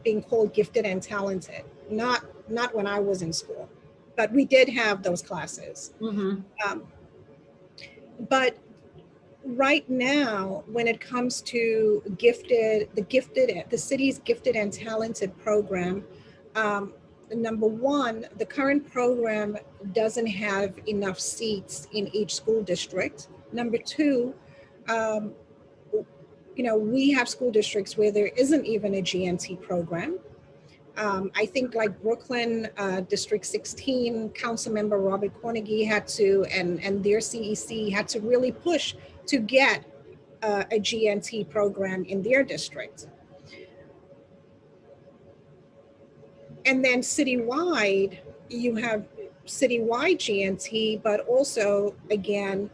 being called gifted and talented. Not when I was in school, but we did have those classes. Mm-hmm. But right now, when it comes to the city's gifted and talented program, number one, the current program doesn't have enough seats in each school district. Number two, you know, we have school districts where there isn't even a GNT program. I think like Brooklyn, District 16, Councilmember Robert Cornegie had to, and their CEC had to really push to get a GNT program in their district. And then citywide, you have citywide GNT, but also, again,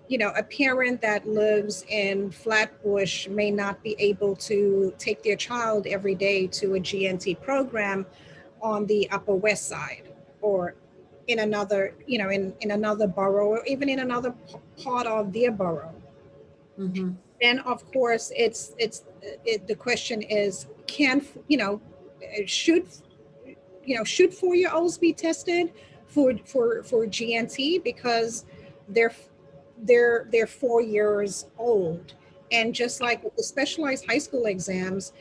you know, a parent that lives in Flatbush may not be able to take their child every day to a GNT program on the Upper West Side or in another, you know, in another borough or even in another part of their borough. Mm-hmm. Then, of course, the question is, should 4-year-olds be tested for GNT because they're 4 years old? And just like with the specialized high school exams,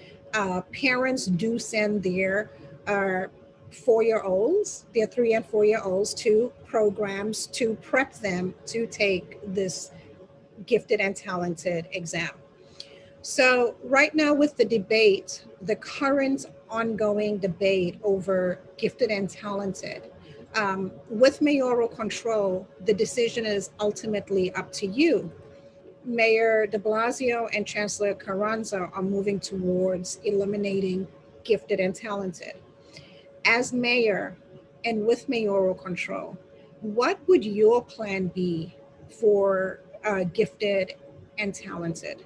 parents do send their 4-year-olds, their 3 and 4-year-olds to programs to prep them to take this gifted and talented exam. So right now with the debate, the current ongoing debate over gifted and talented, with mayoral control, the decision is ultimately up to you. Mayor de Blasio and Chancellor Carranza are moving towards eliminating gifted and talented. As mayor and with mayoral control, what would your plan be for gifted and talented?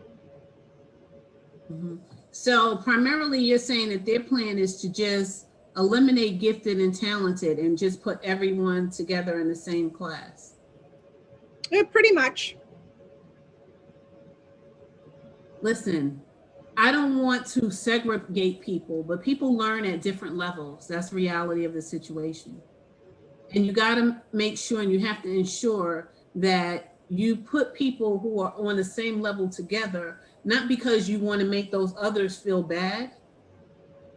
Mm-hmm. So primarily you're saying that their plan is to just eliminate gifted and talented and just put everyone together in the same class? Yeah, pretty much. Listen, I don't want to segregate people, but people learn at different levels. That's the reality of the situation. And you got to make sure, and you have to ensure that you put people who are on the same level together, not because you want to make those others feel bad,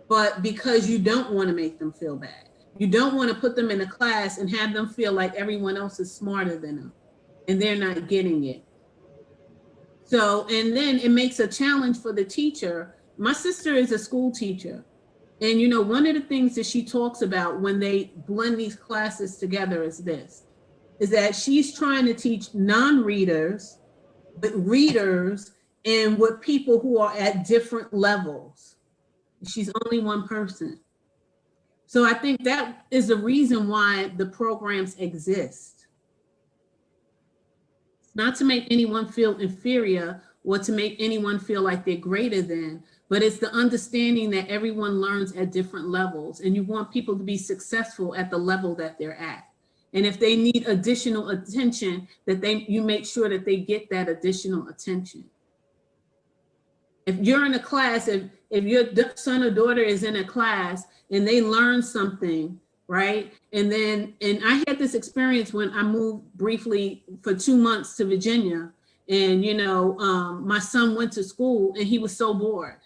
but because you don't want to make them feel bad. You don't want to put them in a class and have them feel like everyone else is smarter than them and they're not getting it. So, and then it makes a challenge for the teacher. My sister is a school teacher. And, you know, one of the things that she talks about when they blend these classes together is this, is that she's trying to teach non-readers, but readers and with people who are at different levels. She's only one person. So I think that is the reason why the programs exist. Not to make anyone feel inferior or to make anyone feel like they're greater than, but it's the understanding that everyone learns at different levels and you want people to be successful at the level that they're at. And if they need additional attention, that you make sure that they get that additional attention. If you're in a class, if your son or daughter is in a class and they learn something, right? And I had this experience when I moved briefly for 2 months to Virginia. And, you know, my son went to school and he was so bored.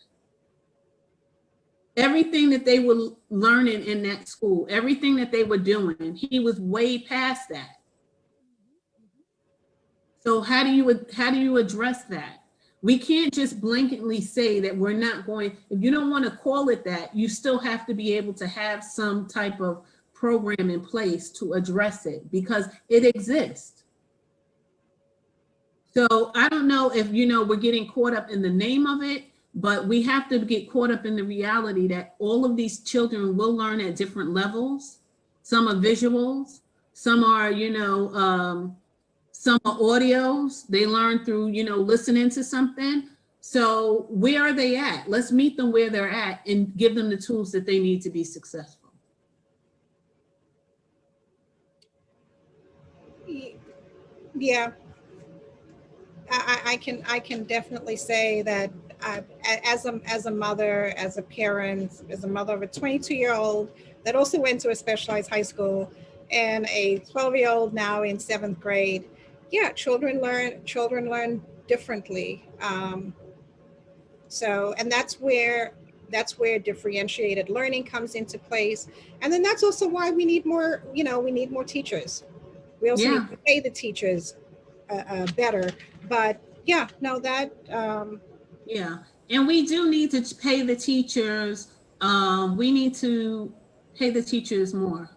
Everything that they were learning in that school, everything that they were doing, he was way past that. So how do you address that? We can't just blanketly say that we're not going, if you don't want to call it that, you still have to be able to have some type of program in place to address it because it exists. So I don't know if, you know, we're getting caught up in the name of it, but we have to get caught up in the reality that all of these children will learn at different levels. Some are visuals, some are, you know, some are audios. They learn through, you know, listening to something. So where are they at? Let's meet them where they're at and give them the tools that they need to be successful. Yeah, I can definitely say that as a mother, as a parent, as a mother of a 22-year-old that also went to a specialized high school and a 12-year-old now in 7th grade. Yeah, children learn differently. So, and that's where differentiated learning comes into place. And then that's also why we need more, you know, we need more teachers. We also need to pay the teachers better. But yeah, no, that. Yeah, and we do need to pay the teachers. We need to pay the teachers more.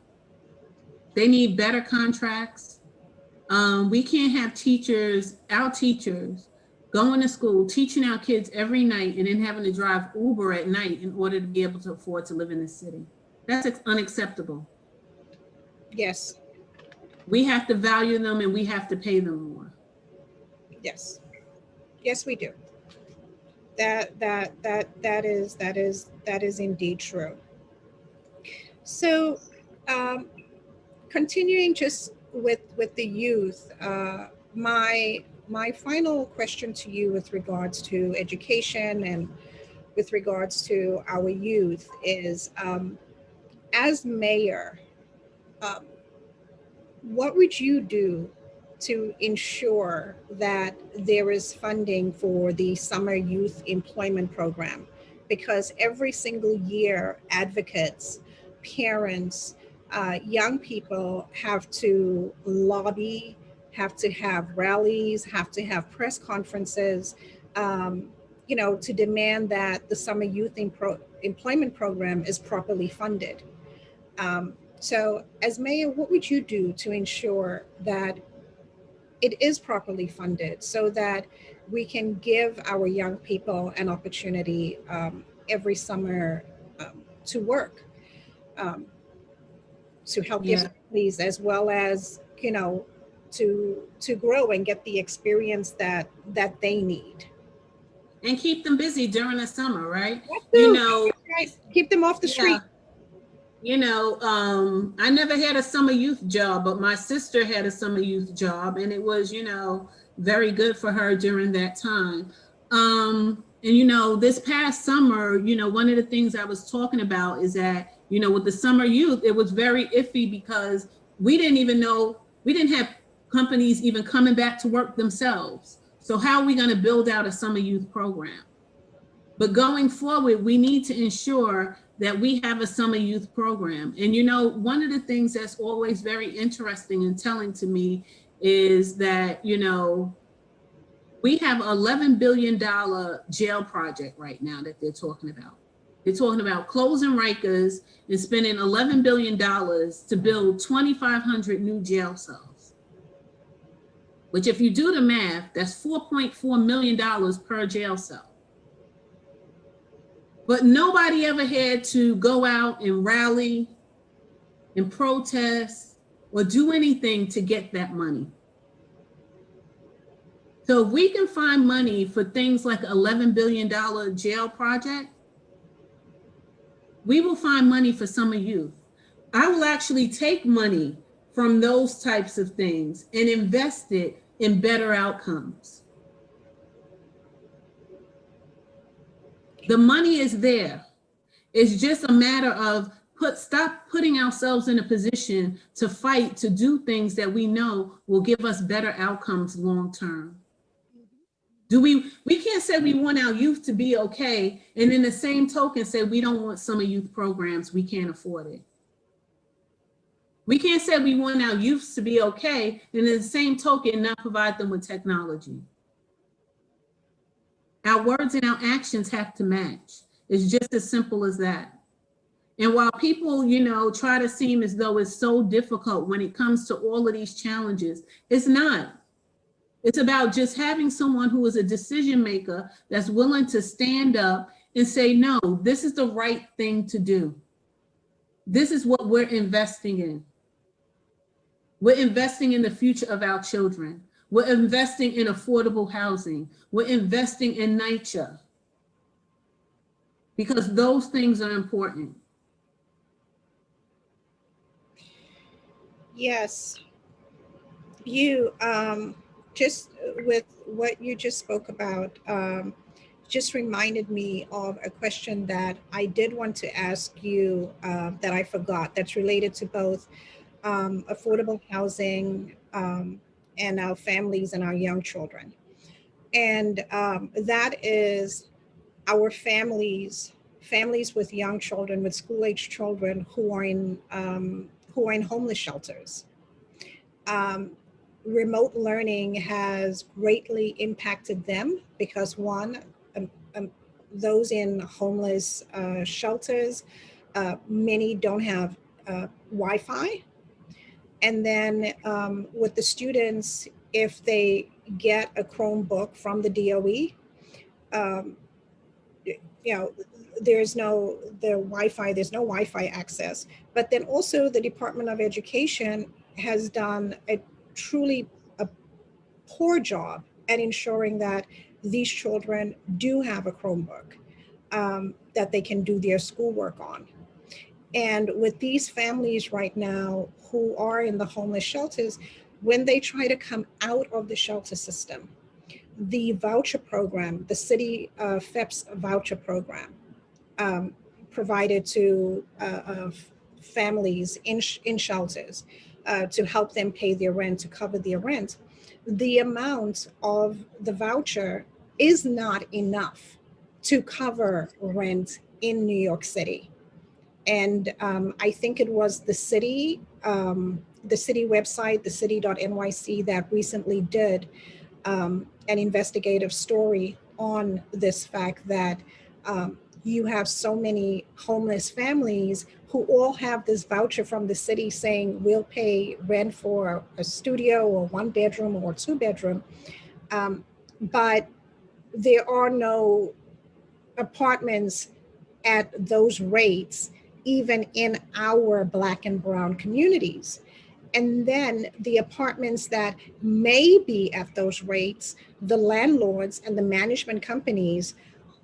They need better contracts. We can't have our teachers going to school, teaching our kids every night and then having to drive Uber at night in order to be able to afford to live in the city. That's unacceptable. Yes. We have to value them and we have to pay them more. Yes. Yes, we do. That is indeed true. So, continuing just with the youth, my final question to you with regards to education and with regards to our youth is, as mayor, what would you do to ensure that there is funding for the summer youth employment program? Because every single year, advocates, parents, young people have to lobby, have to have rallies, have to have press conferences, you know, to demand that the summer youth employment program is properly funded. So as mayor, what would you do to ensure that it is properly funded so that we can give our young people an opportunity every summer to work, to help their families, as well as, you know, to grow and get the experience that they need. And keep them busy during the summer, right? That's You true. know, Right. Keep them off the street. I never had a summer youth job, but my sister had a summer youth job, and it was, very good for her during that time. And this past summer, one of the things I was talking about is that, with the summer youth, it was very iffy because we didn't even know, we didn't have companies even coming back to work themselves. So how are we going to build out a summer youth program? But going forward, we need to ensure that we have a summer youth program. And one of the things that's always very interesting and telling to me is that, we have an $11 billion jail project right now that they're talking about. They're talking about closing Rikers and spending $11 billion to build 2,500 new jail cells, which if you do the math, that's $4.4 million per jail cell. But nobody ever had to go out and rally and protest or do anything to get that money. So if we can find money for things like $11 billion jail project, we will find money for summer youth. I will actually take money from those types of things and invest it in better outcomes. The money is there. It's just a matter of stop putting ourselves in a position to fight to do things that we know will give us better outcomes long term. We can't say we want our youth to be okay, and in the same token say we don't want summer youth programs, we can't afford it. We can't say we want our youth to be okay, and in the same token not provide them with technology. Our words and our actions have to match. It's just as simple as that. And while people, try to seem as though it's so difficult when it comes to all of these challenges, it's not. It's about just having someone who is a decision maker that's willing to stand up and say, no, this is the right thing to do. This is what we're investing in. We're investing in the future of our children. We're investing in affordable housing. We're investing in nature. Because those things are important. Yes. You, just with what you just spoke about, just reminded me of a question that I did want to ask you that I forgot, that's related to both affordable housing and our families and our young children. And that is our families with young children, with school-age children who are in homeless shelters. Remote learning has greatly impacted them because one, those in homeless shelters, many don't have Wi-Fi. And then with the students, if they get a Chromebook from the DOE, there's no Wi-Fi access. But then also the Department of Education has done a truly a poor job at ensuring that these children do have a Chromebook that they can do their schoolwork on. And with these families right now who are in the homeless shelters, when they try to come out of the shelter system, the voucher program, the city FEPS voucher program, provided to families in shelters to help them pay their rent, to cover their rent, the amount of the voucher is not enough to cover rent in New York City. And I think it was the city website, the city.nyc, that recently did an investigative story on this fact that you have so many homeless families who all have this voucher from the city saying we'll pay rent for a studio or 1 bedroom or 2 bedroom, but there are no apartments at those rates, even in our Black and Brown communities. And then the apartments that may be at those rates, the landlords and the management companies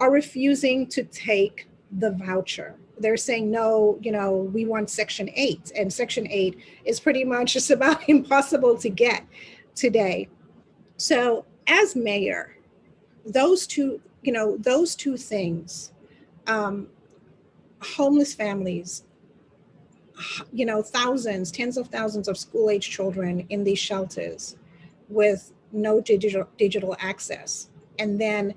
are refusing to take the voucher. they're saying, no, we want Section 8, and Section 8 is pretty much just about impossible to get today. So as mayor, those two things, homeless families, thousands, tens of thousands of school-age children in these shelters with no digital access, and then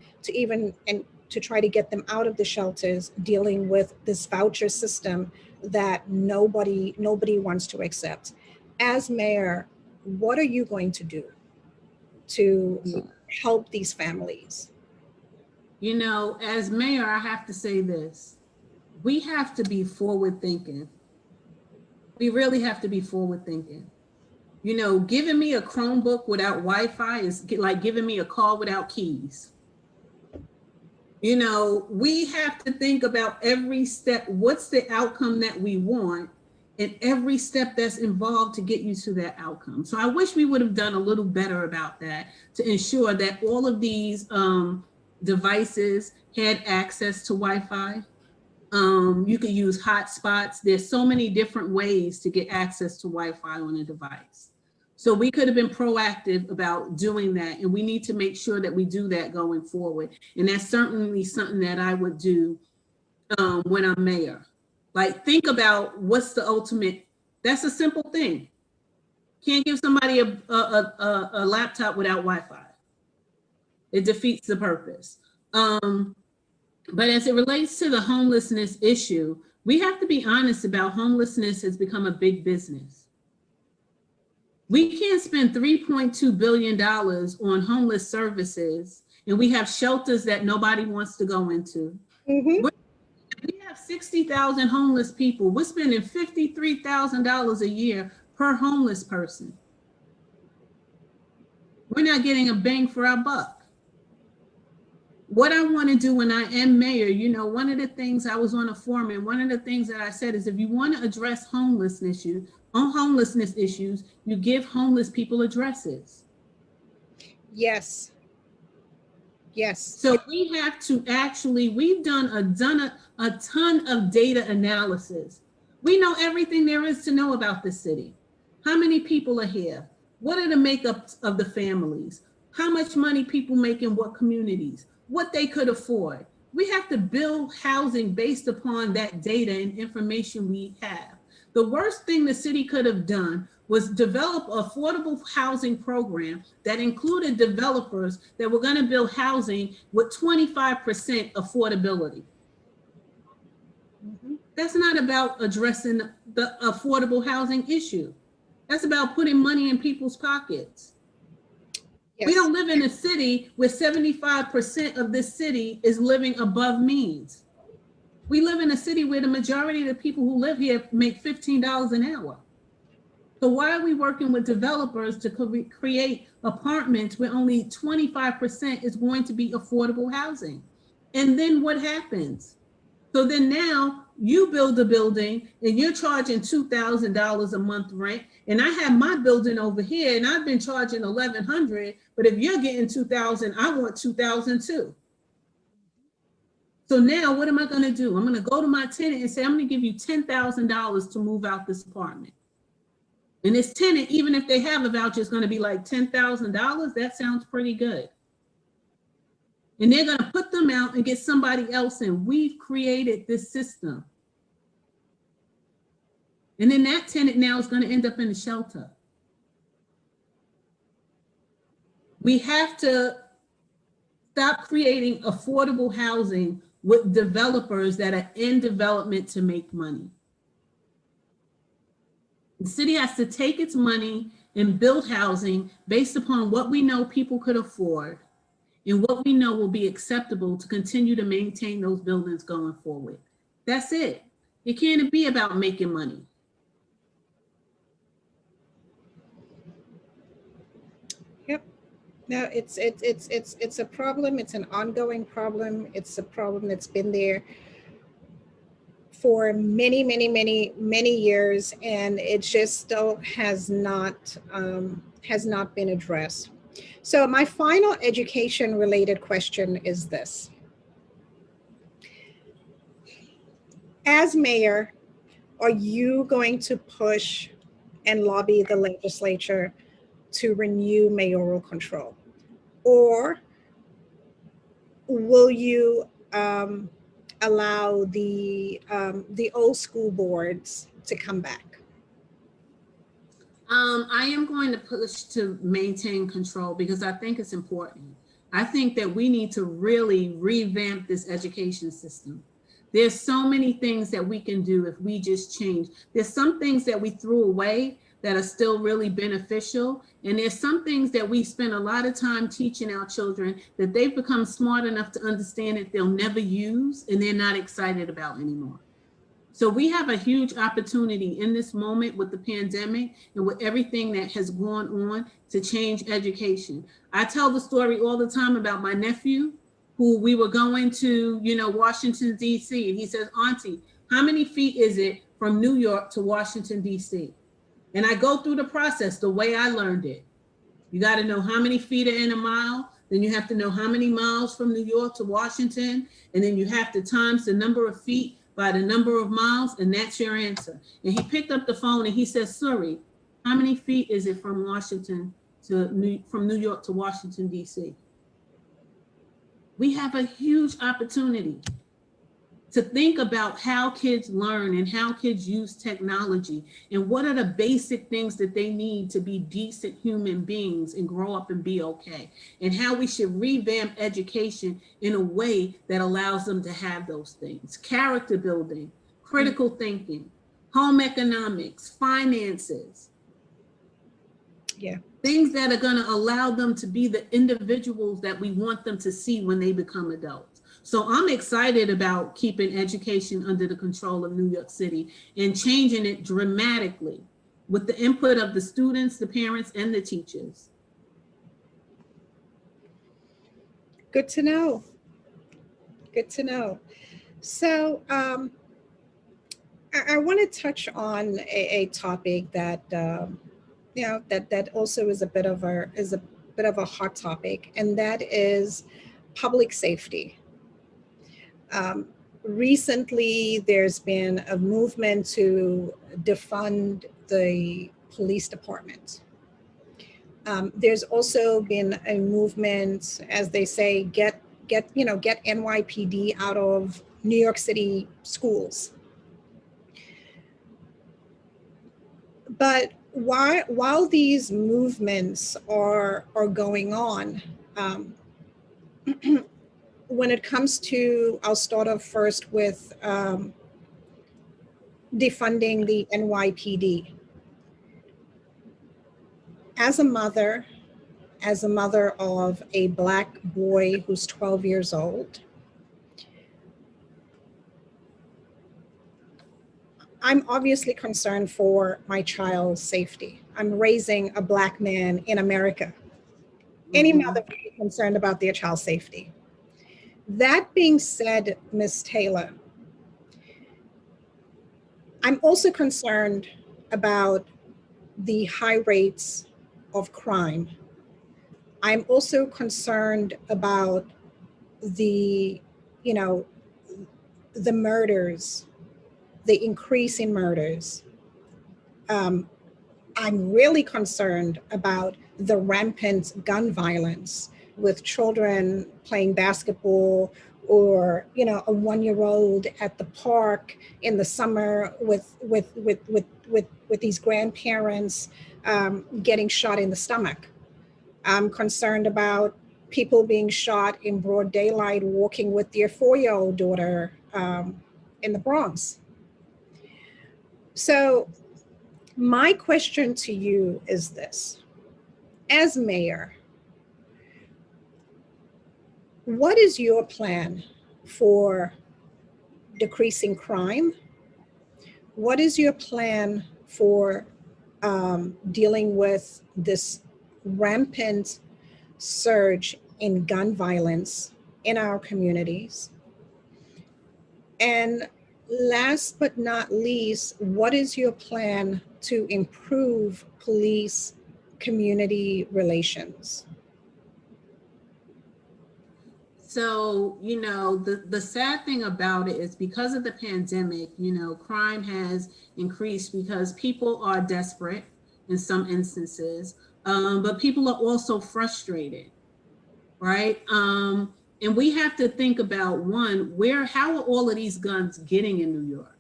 to try to get them out of the shelters, dealing with this voucher system that nobody wants to accept. As mayor, what are you going to do to help these families? As mayor, I have to say this. We have to be forward thinking. We really have to be forward thinking. Giving me a Chromebook without Wi-Fi is like giving me a car without keys. We have to think about every step. What's the outcome that we want, and every step that's involved to get you to that outcome. So I wish we would have done a little better about that to ensure that all of these devices had access to Wi-Fi. You could use hotspots. There's so many different ways to get access to Wi-Fi on a device. So we could have been proactive about doing that, and we need to make sure that we do that going forward. And that's certainly something that I would do when I'm mayor. Like, think about what's the ultimate. That's a simple thing. Can't give somebody a laptop without Wi-Fi. It defeats the purpose. But as it relates to the homelessness issue, we have to be honest about homelessness has become a big business. We can't spend $3.2 billion on homeless services, and we have shelters that nobody wants to go into. Mm-hmm. We have 60,000 homeless people. We're spending $53,000 a year per homeless person. We're not getting a bang for our buck. What I want to do when I am mayor, one of the things I was on a forum, and one of the things that I said is, if you want to address homelessness issues, you give homeless people addresses. Yes. So we have to we've done a ton of data analysis. We know everything there is to know about the city. How many people are here? What are the makeups of the families? How much money people make in what communities? What they could afford. We have to build housing based upon that data and information we have. The worst thing the city could have done was develop an affordable housing program that included developers that were going to build housing with 25% affordability. Mm-hmm. That's not about addressing the affordable housing issue. That's about putting money in people's pockets. Yes. We don't live in a city where 75% of this city is living above means. We live in a city where the majority of the people who live here make $15 an hour. So why are we working with developers to create apartments where only 25% is going to be affordable housing? And then what happens? So then now you build a building and you're charging $2,000 a month rent. And I have my building over here and I've been charging $1,100, but if you're getting $2,000, I want $2,000 too. So now what am I going to do? I'm going to go to my tenant and say, I'm going to give you $10,000 to move out this apartment. And this tenant, even if they have a voucher, is going to be like $10,000. That sounds pretty good. And they're going to put them out and get somebody else in. We've created this system. And then that tenant now is going to end up in a shelter. We have to stop creating affordable housing with developers that are in development to make money. The city has to take its money and build housing based upon what we know people could afford and what we know will be acceptable to continue to maintain those buildings going forward. That's it. It can't be about making money. Yep. No, it's a problem. It's an ongoing problem. It's a problem that's been there for many years, and it just still has not been addressed. So my final education related question is this. As mayor, are you going to push and lobby the legislature to renew mayoral control? Or will you allow the old school boards to come back? I am going to push to maintain control because I think it's important. I think that we need to really revamp this education system. There's so many things that we can do if we just change. There's some things that we threw away that are still really beneficial. And there's some things that we spend a lot of time teaching our children that they've become smart enough to understand that they'll never use and they're not excited about anymore. So we have a huge opportunity in this moment with the pandemic and with everything that has gone on to change education. I tell the story all the time about my nephew, who we were going to, Washington, D.C. And he says, Auntie, how many feet is it from New York to Washington, D.C.? And I go through the process the way I learned it. You got to know how many feet are in a mile. Then you have to know how many miles from New York to Washington. And then you have to times the number of feet by the number of miles, and that's your answer. And he picked up the phone and he says, Suri, how many feet is it from from New York to Washington, D.C.? We have a huge opportunity to think about how kids learn and how kids use technology and what are the basic things that they need to be decent human beings and grow up and be okay, and how we should revamp education in a way that allows them to have those things: character building, critical thinking, home economics, finances. Yeah. Things that are going to allow them to be the individuals that we want them to see when they become adults. So I'm excited about keeping education under the control of New York City and changing it dramatically with the input of the students, the parents, and the teachers. Good to know. Good to know. So I want to touch on a topic that that also is a bit of a hot topic, and that is public safety. Recently, there's been a movement to defund the police department. There's also been a movement, as they say, get NYPD out of New York City schools. But while these movements are going on, when it comes to, I'll start off first with defunding the NYPD. As a mother of a Black boy who's 12 years old, I'm obviously concerned for my child's safety. I'm raising a Black man in America. Any mother would be concerned about their child's safety. That being said, Ms. Taylor, I'm also concerned about the high rates of crime. I'm also concerned about the murders, the increase in murders. I'm really concerned about the rampant gun violence with children playing basketball, or a 1-year-old at the park in the summer with these grandparents getting shot in the stomach. I'm concerned about people being shot in broad daylight walking with their 4-year-old daughter in the Bronx. So my question to you is this: as mayor, what is your plan for decreasing crime? What is your plan for dealing with this rampant surge in gun violence in our communities? And last but not least, what is your plan to improve police-community relations? So, the sad thing about it is because of the pandemic, crime has increased because people are desperate in some instances, but people are also frustrated, right? And we have to think about how are all of these guns getting in New York?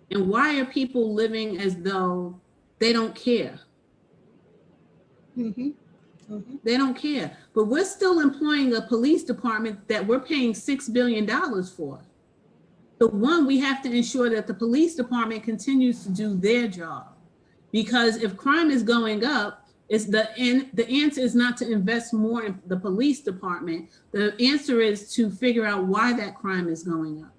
And why are people living as though they don't care? Mm-hmm. Mm-hmm. They don't care. But we're still employing a police department that we're paying $6 billion for. So we have to ensure that the police department continues to do their job. Because if crime is going up, the answer is not to invest more in the police department. The answer is to figure out why that crime is going up.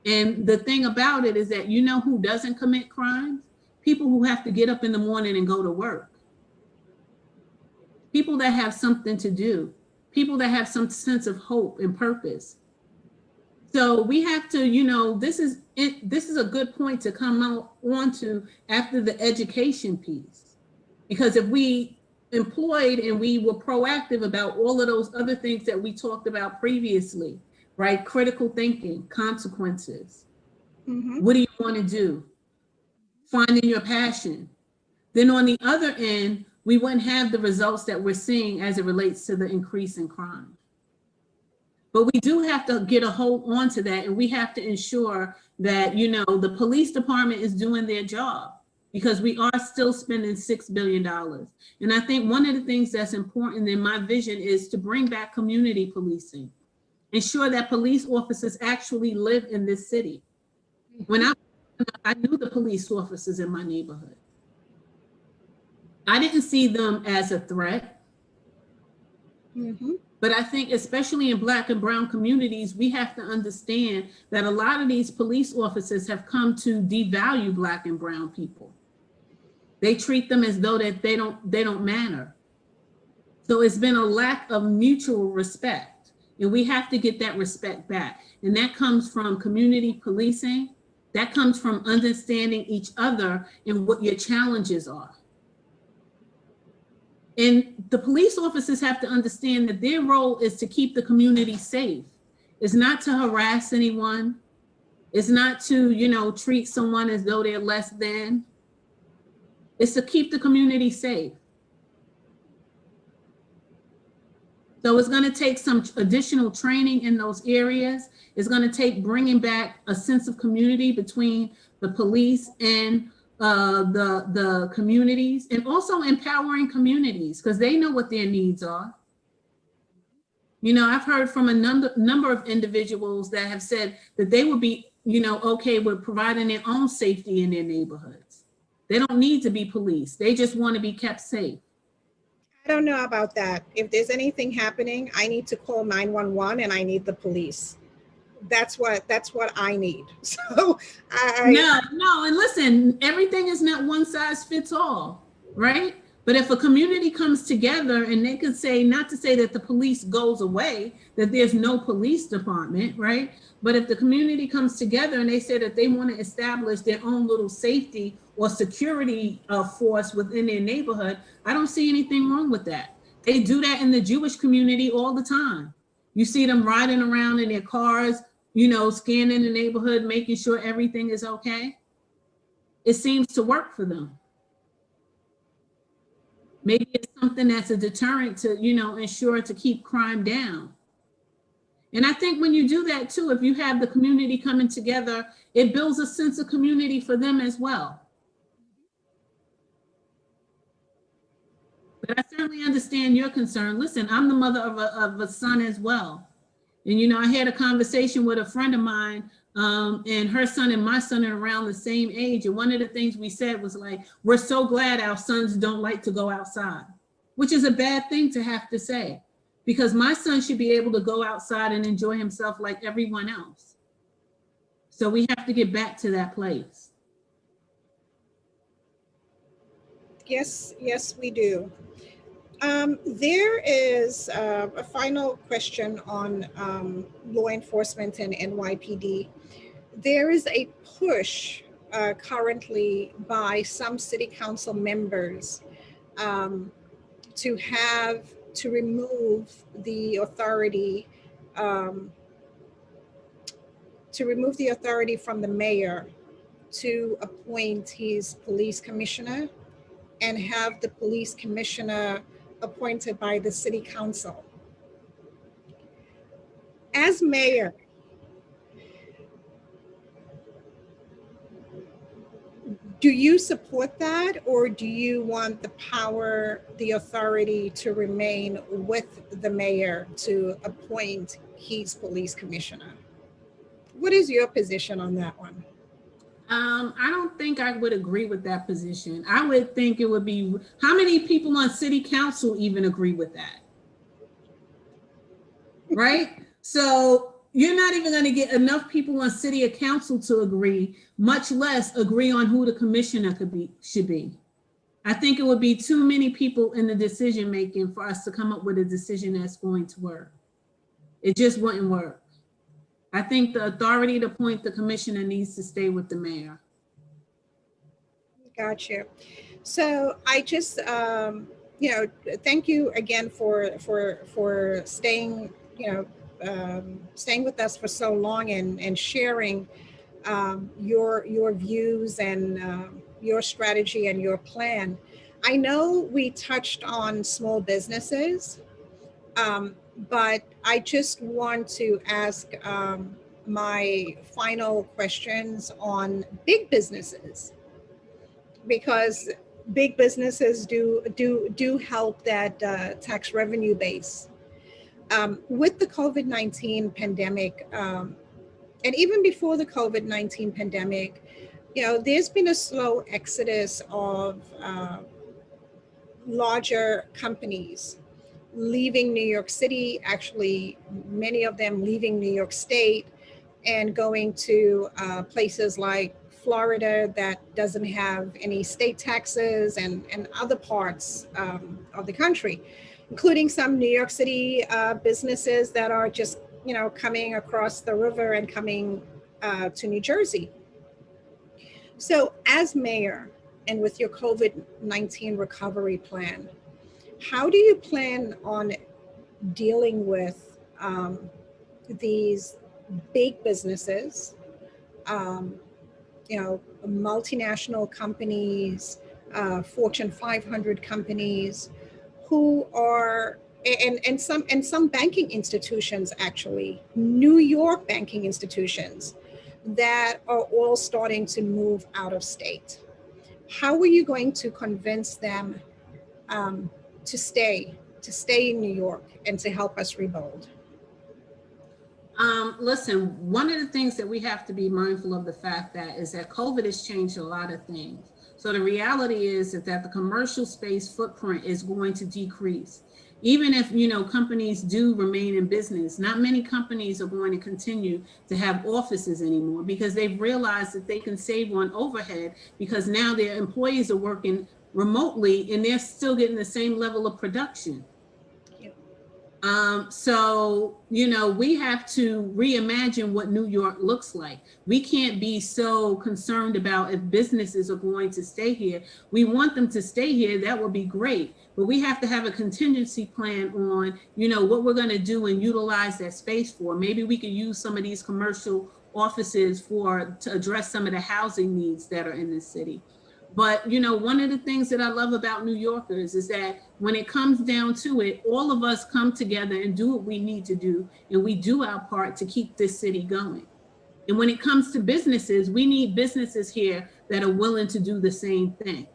And the thing about it is that who doesn't commit crimes? People who have to get up in the morning and go to work. People that have something to do, people that have some sense of hope and purpose. So we have to, this is a good point to come on to after the education piece. Because if we employed and we were proactive about all of those other things that we talked about previously, right? Critical thinking, consequences. Mm-hmm. What do you want to do? Finding your passion. Then on the other end, we wouldn't have the results that we're seeing as it relates to the increase in crime. But we do have to get a hold on to that, and we have to ensure that, the police department is doing their job, because we are still spending $6 billion. And I think one of the things that's important in my vision is to bring back community policing, ensure that police officers actually live in this city. When I knew the police officers in my neighborhood. I didn't see them as a threat. Mm-hmm. But I think especially in Black and brown communities, we have to understand that a lot of these police officers have come to devalue Black and brown people. They treat them as though that they don't matter. So it's been a lack of mutual respect, and we have to get that respect back. And that comes from community policing. That comes from understanding each other and what your challenges are. And the police officers have to understand that their role is to keep the community safe. It's not to harass anyone. It's not to, treat someone as though they're less than. It's to keep the community safe. So it's going to take some additional training in those areas. It's going to take bringing back a sense of community between the police and the communities, and also empowering communities because they know what their needs are. I've heard from a number of individuals that have said that they would be, okay with providing their own safety in their neighborhoods. They don't need to be policed. They just want to be kept safe. I don't know about that. If there's anything happening, I need to call 911 and I need the police. That's what I need. So no, and listen, everything is not one size fits all, right? But if a community comes together and they could say, not to say that the police goes away, that there's no police department, right? But if the community comes together and they say that they want to establish their own little safety or security force within their neighborhood, I don't see anything wrong with that. They do that in the Jewish community all the time. You see them riding around in their cars, scanning the neighborhood, making sure everything is okay. It seems to work for them. Maybe it's something that's a deterrent to, ensure to keep crime down. And I think when you do that too, if you have the community coming together, it builds a sense of community for them as well. But I certainly understand your concern. Listen, I'm the mother of a son as well. And, I had a conversation with a friend of mine, and her son and my son are around the same age. And one of the things we said was like, we're so glad our sons don't like to go outside, which is a bad thing to have to say, because my son should be able to go outside and enjoy himself like everyone else. So we have to get back to that place. Yes, we do. There is a final question on law enforcement and NYPD. There is a push currently by some city council members to remove the authority to remove the authority from the mayor to appoint his police commissioner and have the police commissioner appointed by the city council. As mayor, do you support that, or do you want the power, the authority to remain with the mayor to appoint his police commissioner? What is your position on that one? I don't think I would agree with that position. I would think it would be, how many people on city council even agree with that? Right? So you're not even going to get enough people on city council to agree, much less agree on who the commissioner should be. I think it would be too many people in the decision making for us to come up with a decision that's going to work. It just wouldn't work. I think the authority to appoint the commissioner needs to stay with the mayor. Got you. So I just, thank you again for staying, staying with us for so long and sharing your views and your strategy and your plan. I know we touched on small businesses, but I just want to ask my final questions on big businesses, because big businesses do help that tax revenue base. With the COVID-19 pandemic, and even before the COVID-19 pandemic, there's been a slow exodus of larger companies leaving New York City, actually many of them leaving New York State and going to places like Florida that doesn't have any state taxes, and other parts of the country, including some New York City businesses that are just, coming across the river and coming to New Jersey. So as mayor, and with your COVID-19 recovery plan, how do you plan on dealing with these big businesses, multinational companies, Fortune 500 companies, who are, and some banking institutions, actually, New York banking institutions that are all starting to move out of state? How are you going to convince them to stay in New York and to help us rebuild? Listen, one of the things that we have to be mindful of the fact that is that COVID has changed a lot of things. So the reality is that the commercial space footprint is going to decrease. Even if, companies do remain in business, not many companies are going to continue to have offices anymore, because they've realized that they can save on overhead, because now their employees are working remotely and they're still getting the same level of production. So, we have to reimagine what New York looks like. We can't be so concerned about if businesses are going to stay here. We want them to stay here. That would be great. But we have to have a contingency plan on, what we're going to do and utilize that space for. Maybe we could use some of these commercial offices to address some of the housing needs that are in the city. But, one of the things that I love about New Yorkers is that when it comes down to it, all of us come together and do what we need to do, and we do our part to keep this city going. And when it comes to businesses, we need businesses here that are willing to do the same thing.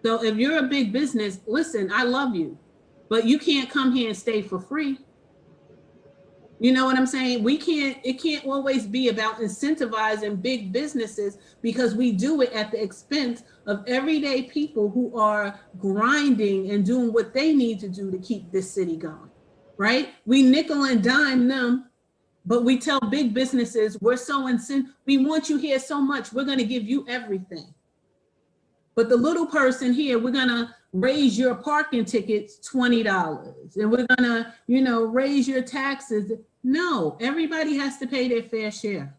So if you're a big business, listen, I love you, but you can't come here and stay for free. You know what I'm saying? It can't always be about incentivizing big businesses, because we do it at the expense of everyday people who are grinding and doing what they need to do to keep this city going, right? We nickel and dime them, but we tell big businesses, we want you here so much, we're going to give you everything. But the little person here, we're going to raise your parking tickets $20, and we're going to, raise your taxes. No, everybody has to pay their fair share.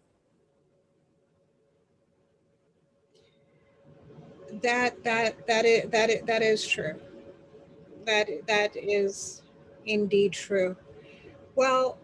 That is true. That is indeed true. Well,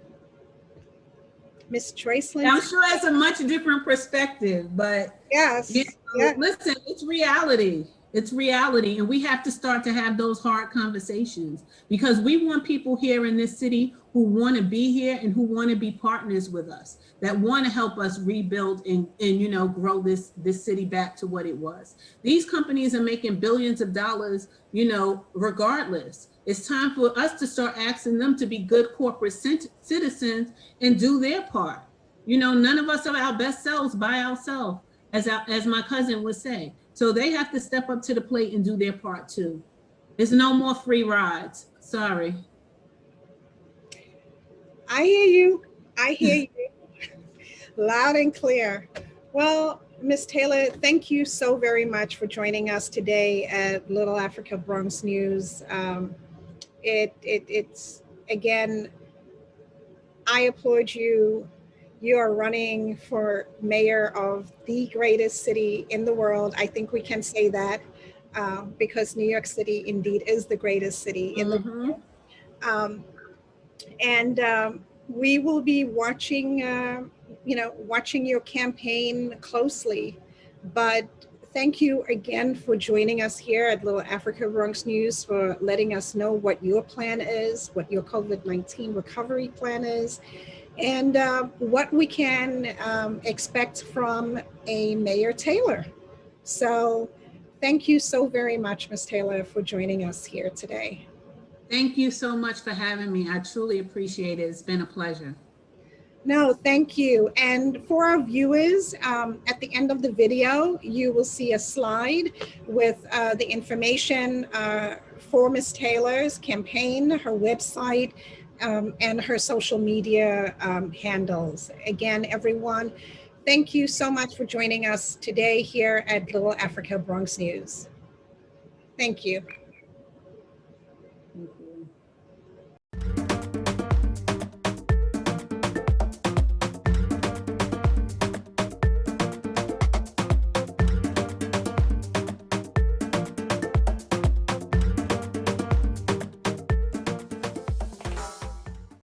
Miss Joycelyn. I'm sure it's a much different perspective, but Yes. you know, Yeah. listen, it's reality. It's reality. And we have to start to have those hard conversations because we want people here in this city who want to be here and who want to be partners with us, that want to help us rebuild and you know, grow this city back to what it was. These companies are making billions of dollars, you know, regardless. It's time for us to start asking them to be good corporate citizens and do their part. You know, none of us are our best selves by ourselves, as my cousin would say. So they have to step up to the plate and do their part too. There's no more free rides. Sorry. I hear you. I hear you loud and clear. Well, Ms. Taylor, thank you so very much for joining us today at LittleAfrica BronxNews. It's again, I applaud you. You are running for mayor of the greatest city in the world. I think we can say that because New York City indeed is the greatest city in the world. And we will be watching, watching your campaign closely. But thank you again for joining us here at LittleAfrica BronxNews, for letting us know what your plan is, what your COVID-19 recovery plan is, and what we can expect from a Mayor Taylor. So thank you so very much, Ms. Taylor, for joining us here today. Thank you so much for having me. I truly appreciate it. It's been a pleasure. No, thank you. And for our viewers, at the end of the video, you will see a slide with the information for Ms. Taylor's campaign, her website, and her social media handles. Again, everyone, thank you so much for joining us today here at LittleAfrica BronxNews. Thank you.